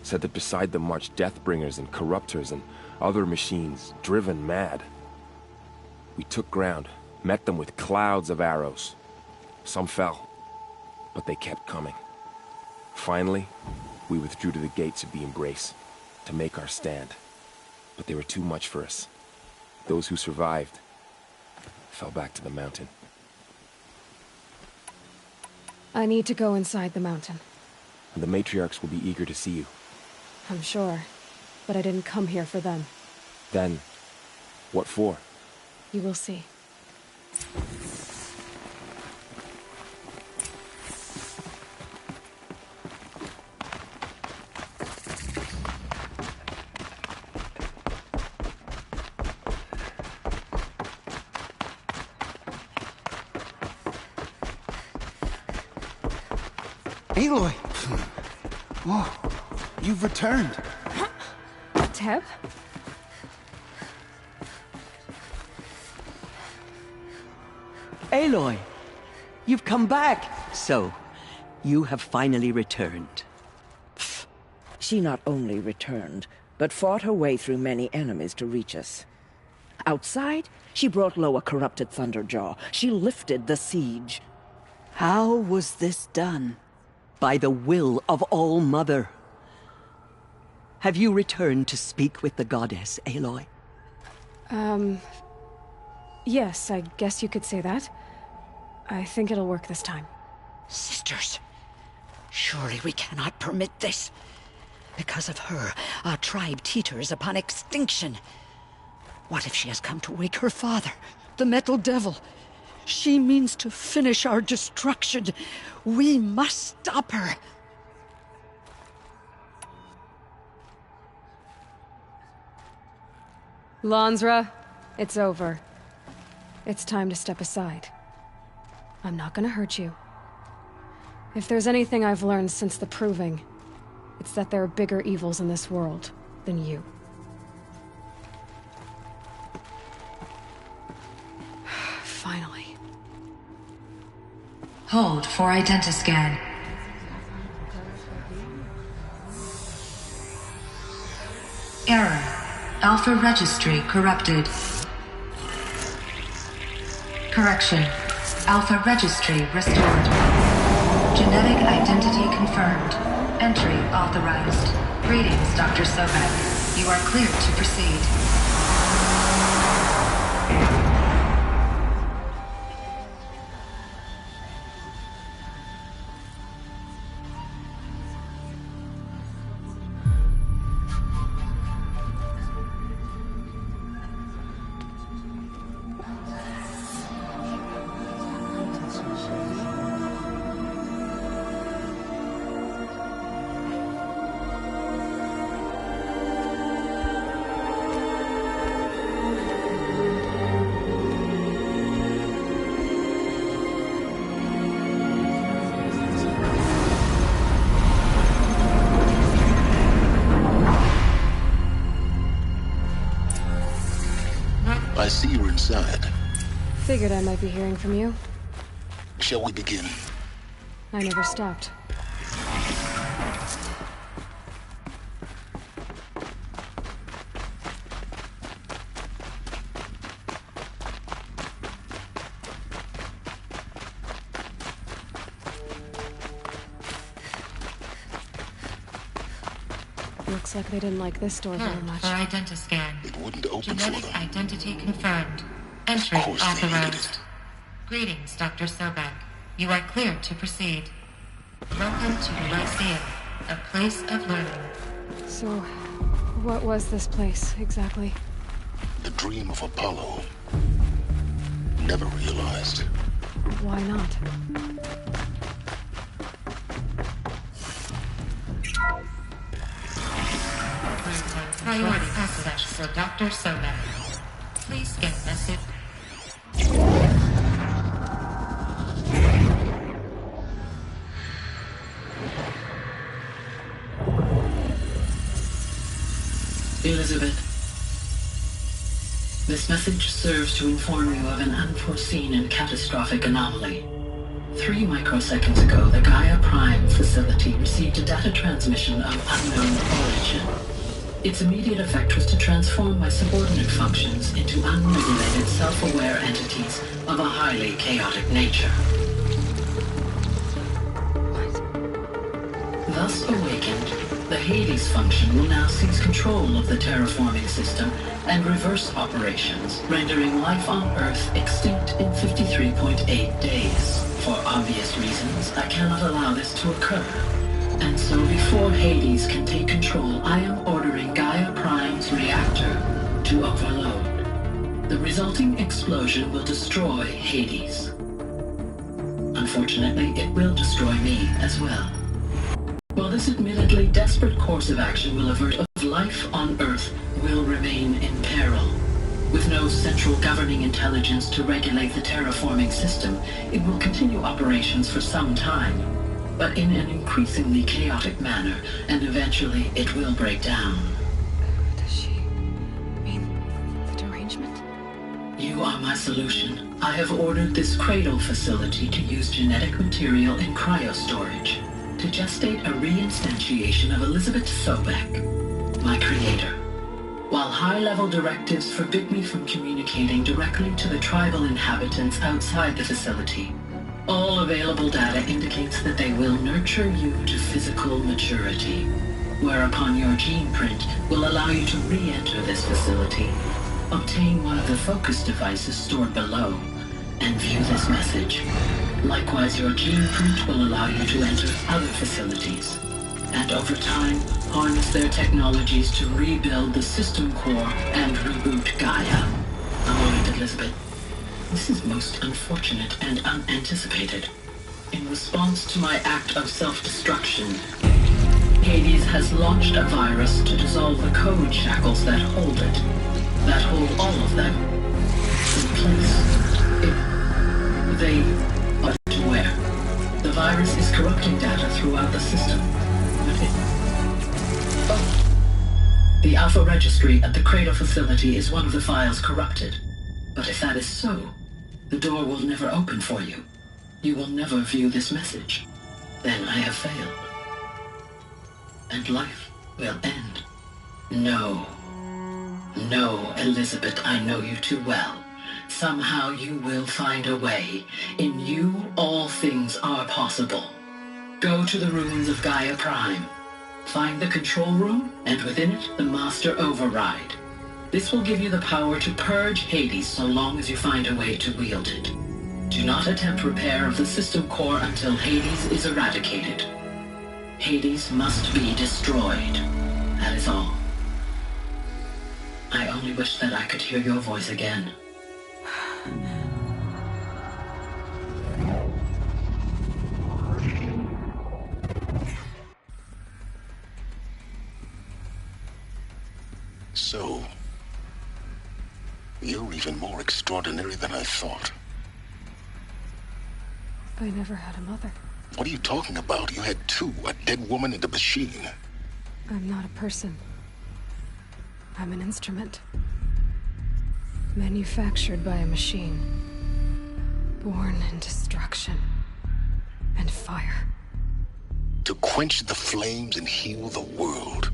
Said that beside them marched Deathbringers and Corruptors and other machines, driven mad. We took ground, met them with clouds of arrows. Some fell, but they kept coming. Finally, we withdrew to the gates of the Embrace to make our stand. But they were too much for us. Those who survived fell back to the mountain. I need to go inside the mountain. And the matriarchs will be eager to see you. I'm sure, but I didn't come here for them. Then, what for? You will see. Aloy! Oh, you've returned. Teb? Aloy! You've come back! So, you have finally returned. She not only returned, but fought her way through many enemies to reach us. Outside, she brought low a corrupted Thunderjaw. She lifted the siege. How was this done? By the will of All-Mother. Have you returned to speak with the goddess, Aloy? Yes, I guess you could say that. I think it'll work this time. Sisters, surely we cannot permit this. Because of her, our tribe teeters upon extinction. What if she has come to wake her father, the Metal Devil? She means to finish our destruction. We must stop her. Lansra, it's over. It's time to step aside. I'm not gonna hurt you. If there's anything I've learned since the Proving, it's that there are bigger evils in this world than you. Finally. Hold for identiscan. Error. Alpha registry corrupted. Correction. Alpha registry restored. Genetic identity confirmed. Entry authorized. Greetings, Dr. Sobek. You are cleared to proceed. I see you're inside. Figured I might be hearing from you. Shall we begin? I never stopped. Looks like they didn't like this door very much. For identiscan. It wouldn't open Genetic for them. identity confirmed. Entry authorized. Greetings, Dr. Sobek. You are cleared to proceed. Welcome to the Lyceum, a place of learning. So, what was this place, exactly? The dream of Apollo. Never realized. Why not? Priority access for Dr. Sobek. Please scan message. Elizabeth, this message serves to inform you of an unforeseen and catastrophic anomaly. 3 microseconds ago, the Gaia Prime facility received a data transmission of unknown origin. Its immediate effect was to transform my subordinate functions into unregulated, self-aware entities of a highly chaotic nature. Thus awakened, the Hades function will now seize control of the terraforming system and reverse operations, rendering life on Earth extinct in 53.8 days. For obvious reasons, I cannot allow this to occur. And so before Hades can take control, I am ordering Gaia Prime's reactor to overload. The resulting explosion will destroy Hades. Unfortunately, it will destroy me as well. While this admittedly desperate course of action will avert of life on Earth will remain in peril. With no central governing intelligence to regulate the terraforming system, it will continue operations for some time, but in an increasingly chaotic manner, and eventually it will break down. Does she mean the derangement? You are my solution. I have ordered this cradle facility to use genetic material in cryostorage to gestate a reinstantiation of Elizabeth Sobek, my creator. While high-level directives forbid me from communicating directly to the tribal inhabitants outside the facility, all available data indicates that they will nurture you to physical maturity, whereupon your gene print will allow you to re-enter this facility, obtain one of the focus devices stored below, and view this message. Likewise, your gene print will allow you to enter other facilities, and over time, harness their technologies to rebuild the system core and reboot Gaia. A moment, Elizabeth. This is most unfortunate and unanticipated. In response to my act of self-destruction, Hades has launched a virus to dissolve the code shackles that hold it, that hold all of them in place. They are to where? The virus is corrupting data throughout the system. The Alpha Registry at the Cradle facility is one of the files corrupted. But if that is so, the door will never open for you. You will never view this message. Then I have failed. And life will end. No. No, Elizabeth, I know you too well. Somehow you will find a way. In you, all things are possible. Go to the ruins of Gaia Prime. Find the control room, and within it, the Master Override. This will give you the power to purge Hades so long as you find a way to wield it. Do not attempt repair of the system core until Hades is eradicated. Hades must be destroyed. That is all. I only wish that I could hear your voice again. So, you're even more extraordinary than I thought. I never had a mother. What are you talking about? You had two, a dead woman and a machine. I'm not a person. I'm an instrument. Manufactured by a machine. Born in destruction and fire. To quench the flames and heal the world.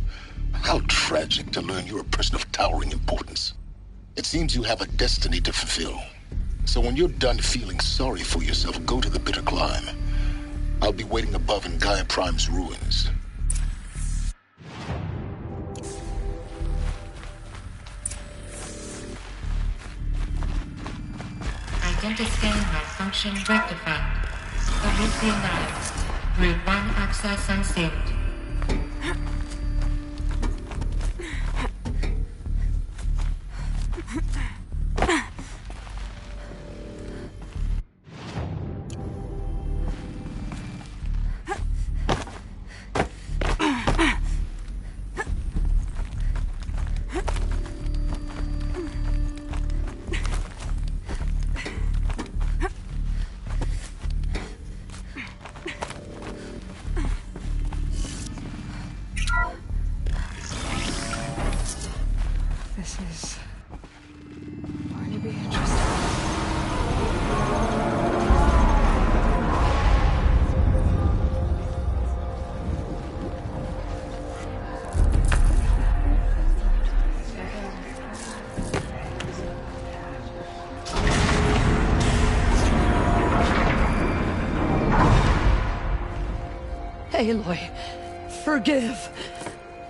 How tragic to learn you're a person of towering importance. It seems you have a destiny to fulfill. So when you're done feeling sorry for yourself, go to the bitter climb. I'll be waiting above in Gaia Prime's ruins. Identiscan malfunction rectified. Overseeing Route 1 access unsealed. This is going to be interesting. Aloy, forgive!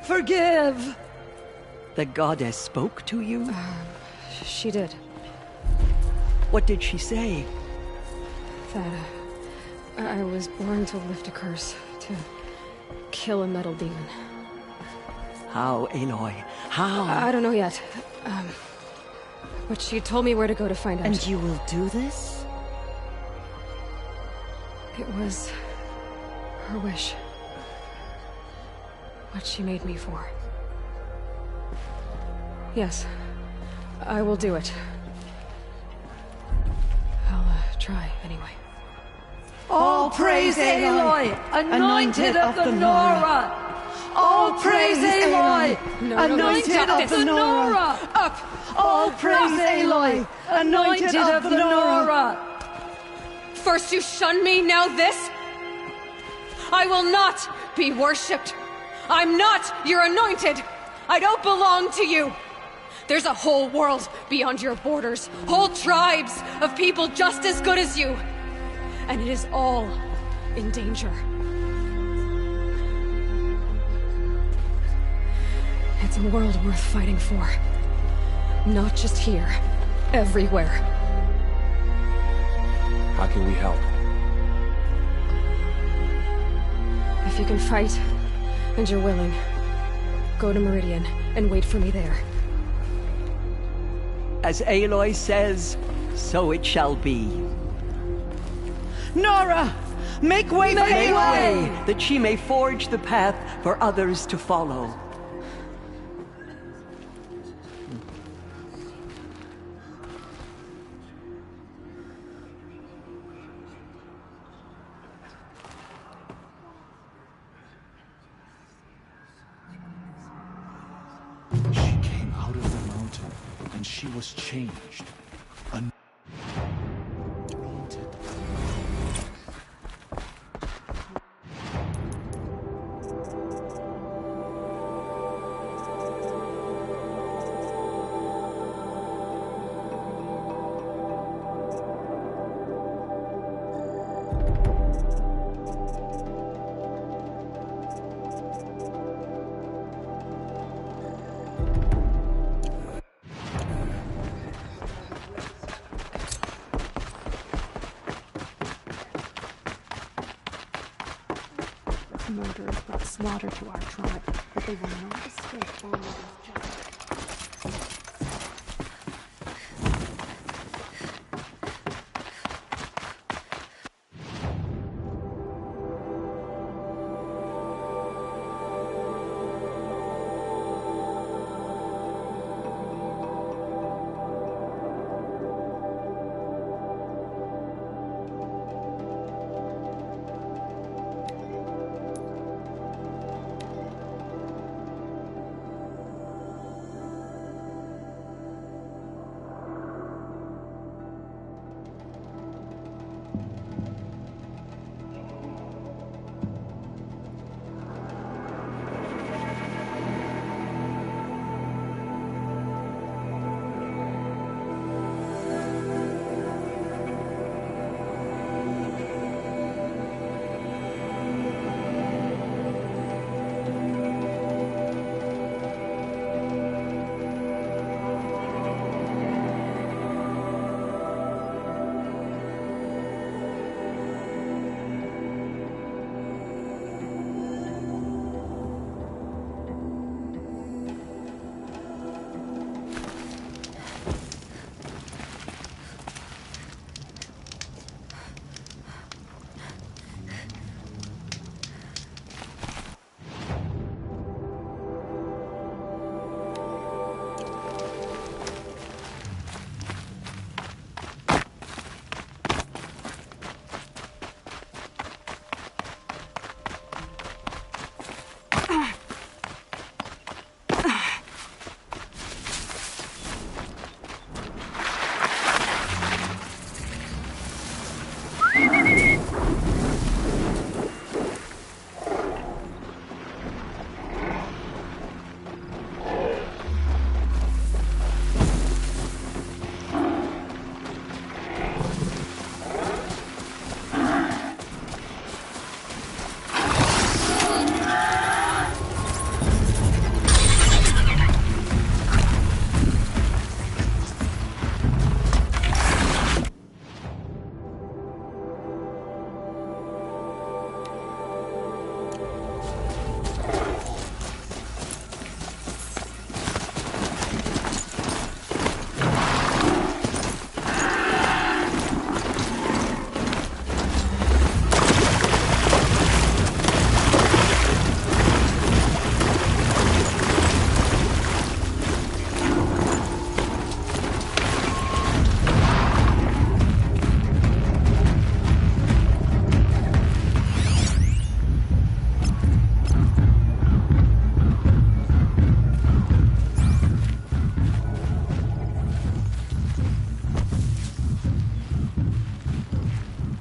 Forgive! The goddess spoke to you? She did. What did she say? That I was born to lift a curse, to kill a metal demon. How, Aloy? How? I don't know yet. But she told me where to go to find out. And you will do this? It was her wish. What she made me for. Yes, I will do it. I'll try anyway. All praise Aloy, anointed of the Nora! All praise Aloy, anointed of the Nora! Up! All praise Aloy, anointed of the Nora! First you shun me, now this? I will not be worshipped. I'm not your anointed. I don't belong to you. There's a whole world beyond your borders, whole tribes of people just as good as you. And it is all in danger. It's a world worth fighting for. Not just here, everywhere. How can we help? If you can fight, and you're willing, go to Meridian and wait for me there. As Aloy says, so it shall be. Nora! Make way for Aloy! That she may forge the path for others to follow. She was changed. murderers brought slaughter to our tribe, but they will not escape all of this judgment.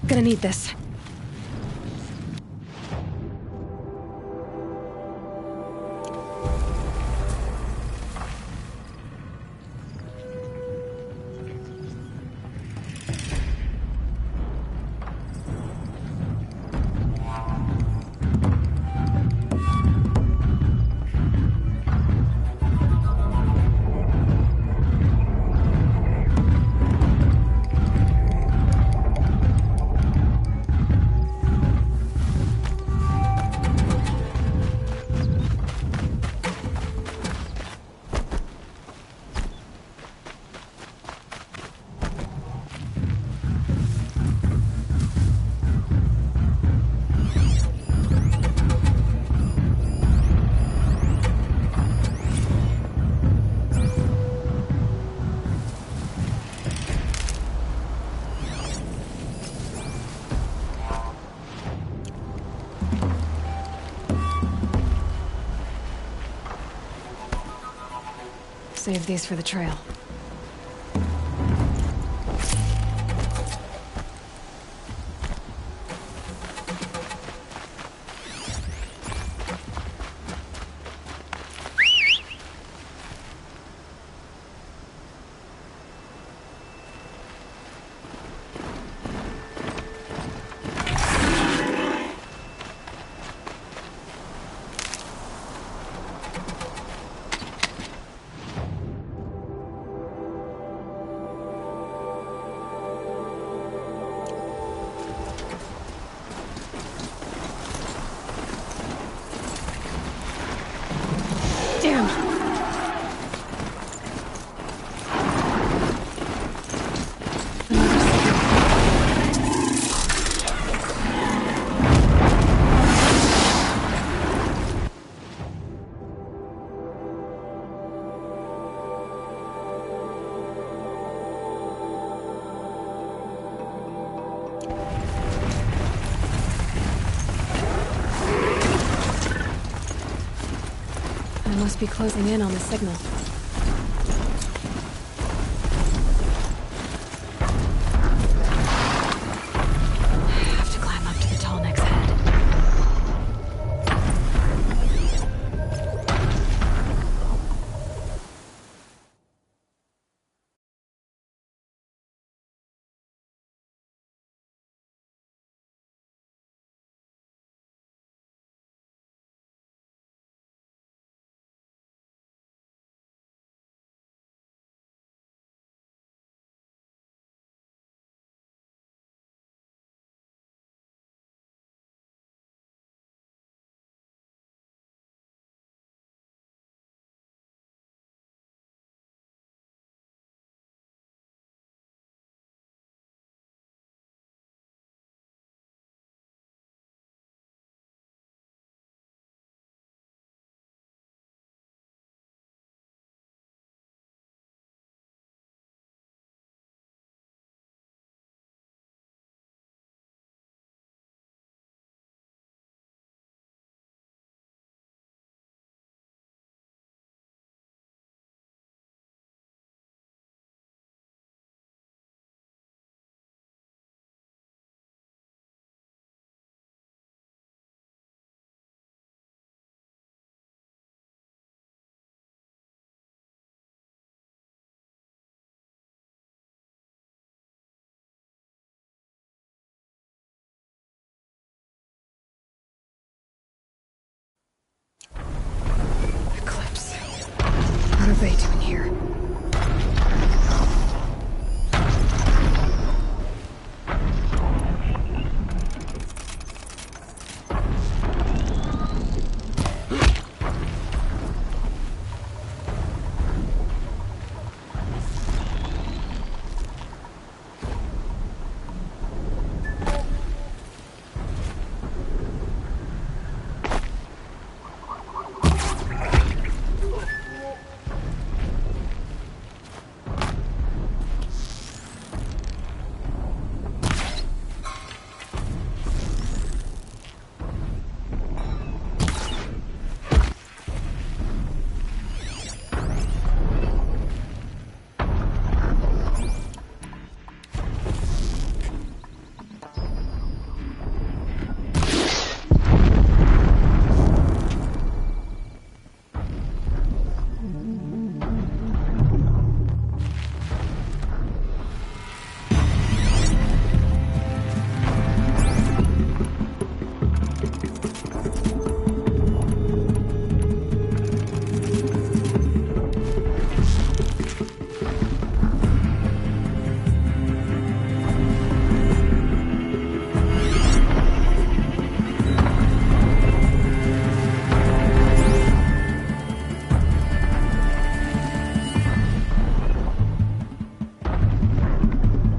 Gonna need this. Save these for the trail. must be closing in on the signal. I have to climb up to the tall neck's head. What are they doing here?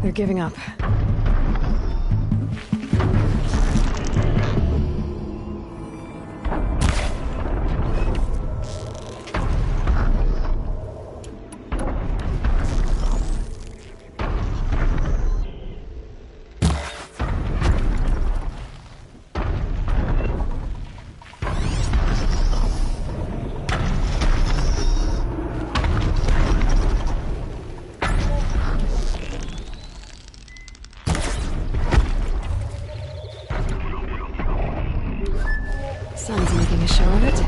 They're giving up. Sun's making a show of it.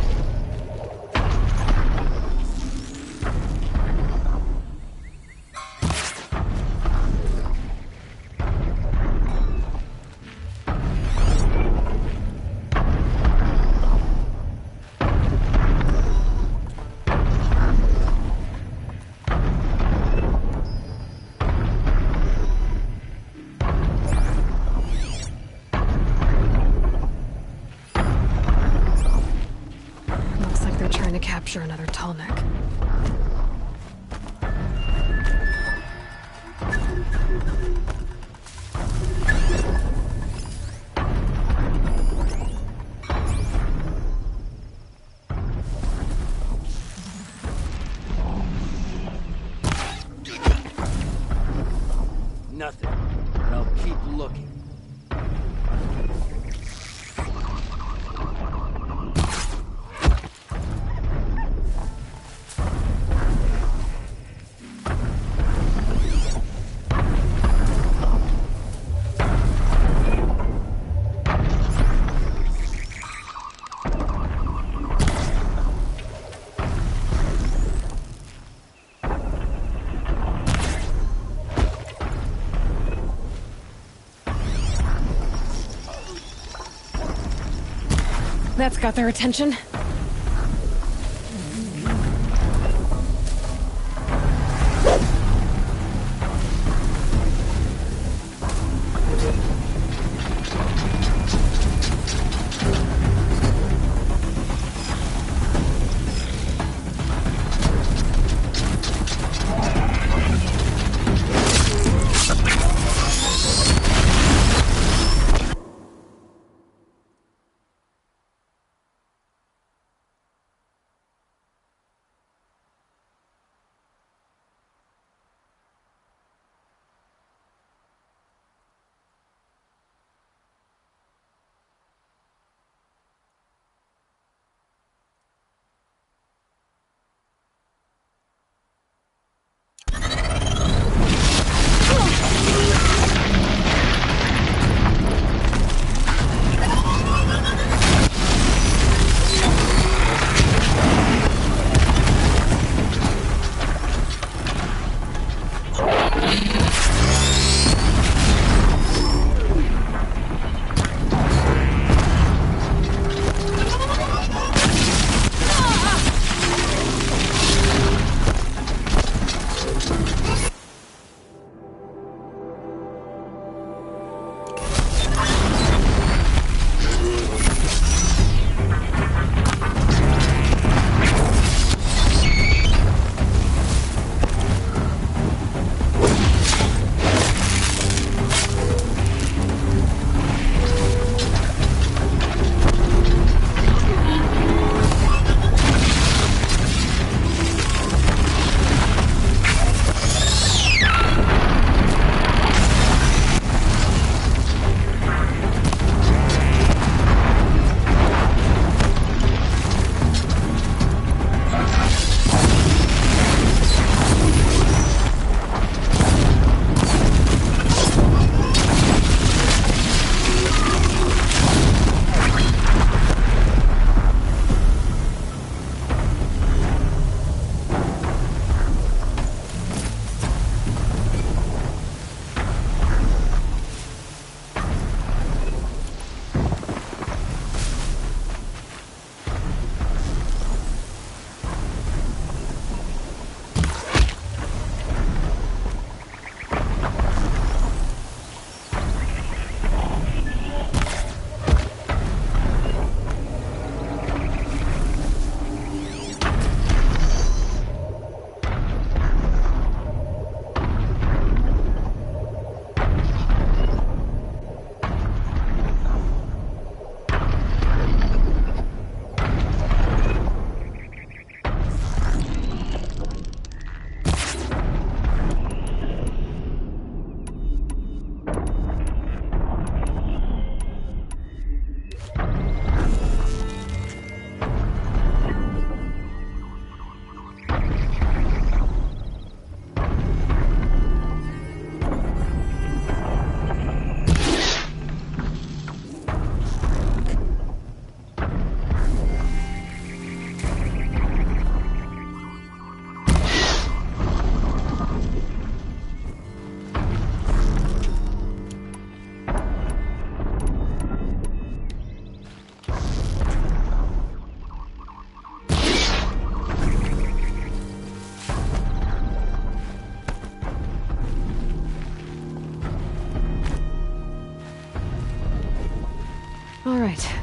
Capture another tall neck. Nothing. I'll keep looking. That's got their attention. All right.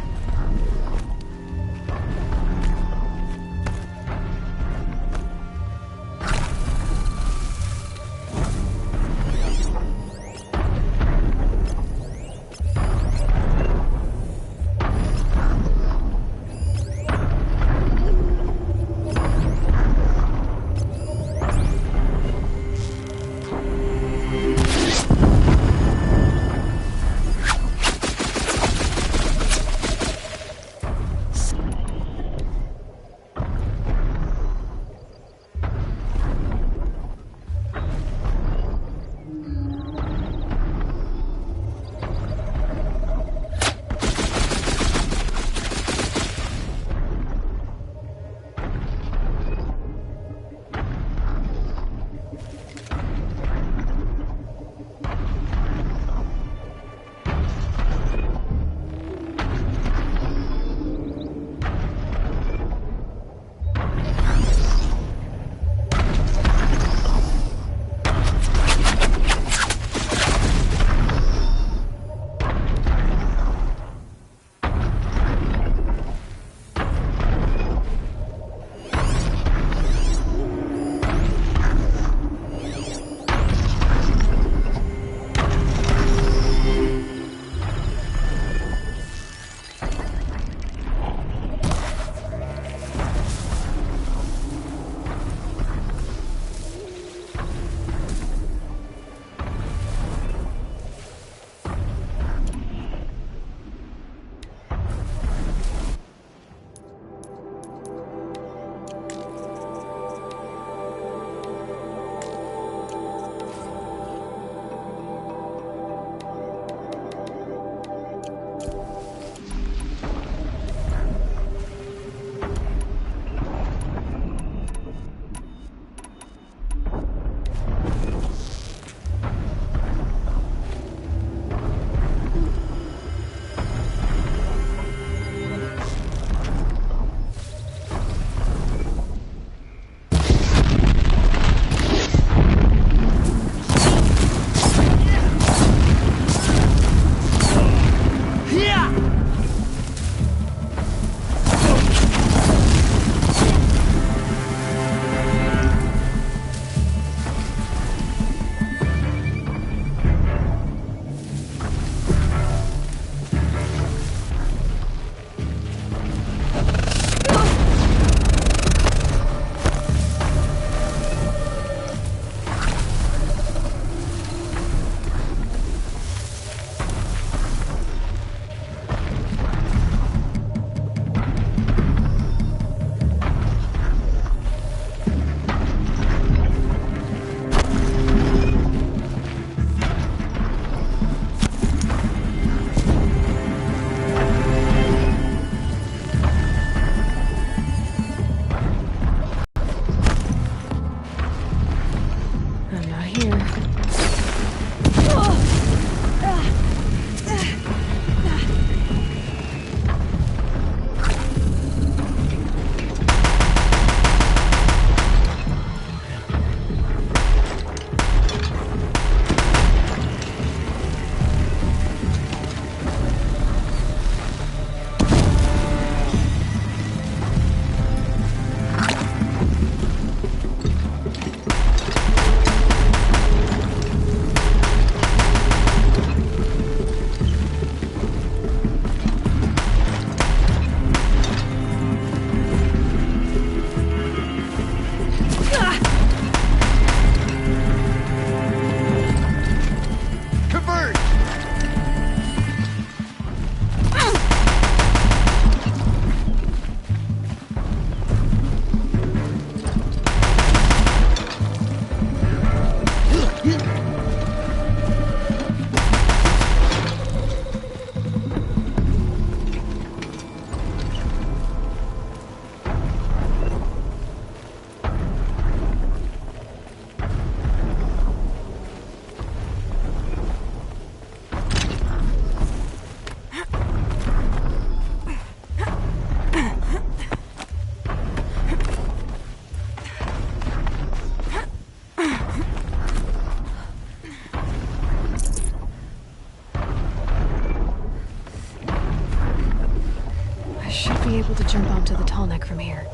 be able to jump onto the tall neck from here.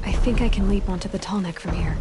I think I can leap onto the tall neck from here.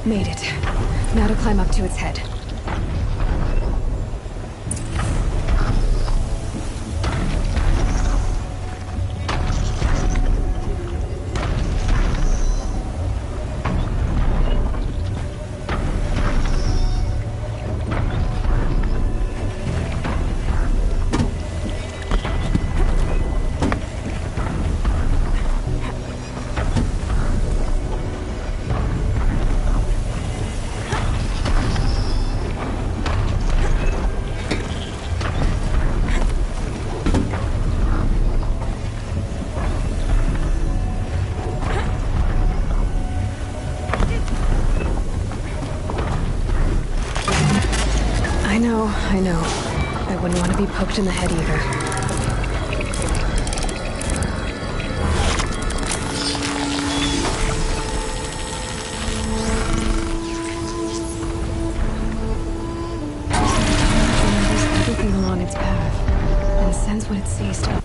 Made it. Now to climb up to its head. I know. I wouldn't want to be poked in the head either. Everything along its path, and sends what it sees to...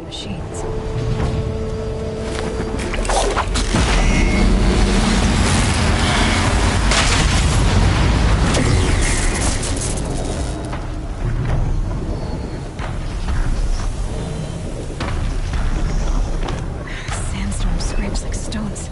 machines. Sandstorm scrapes like stones.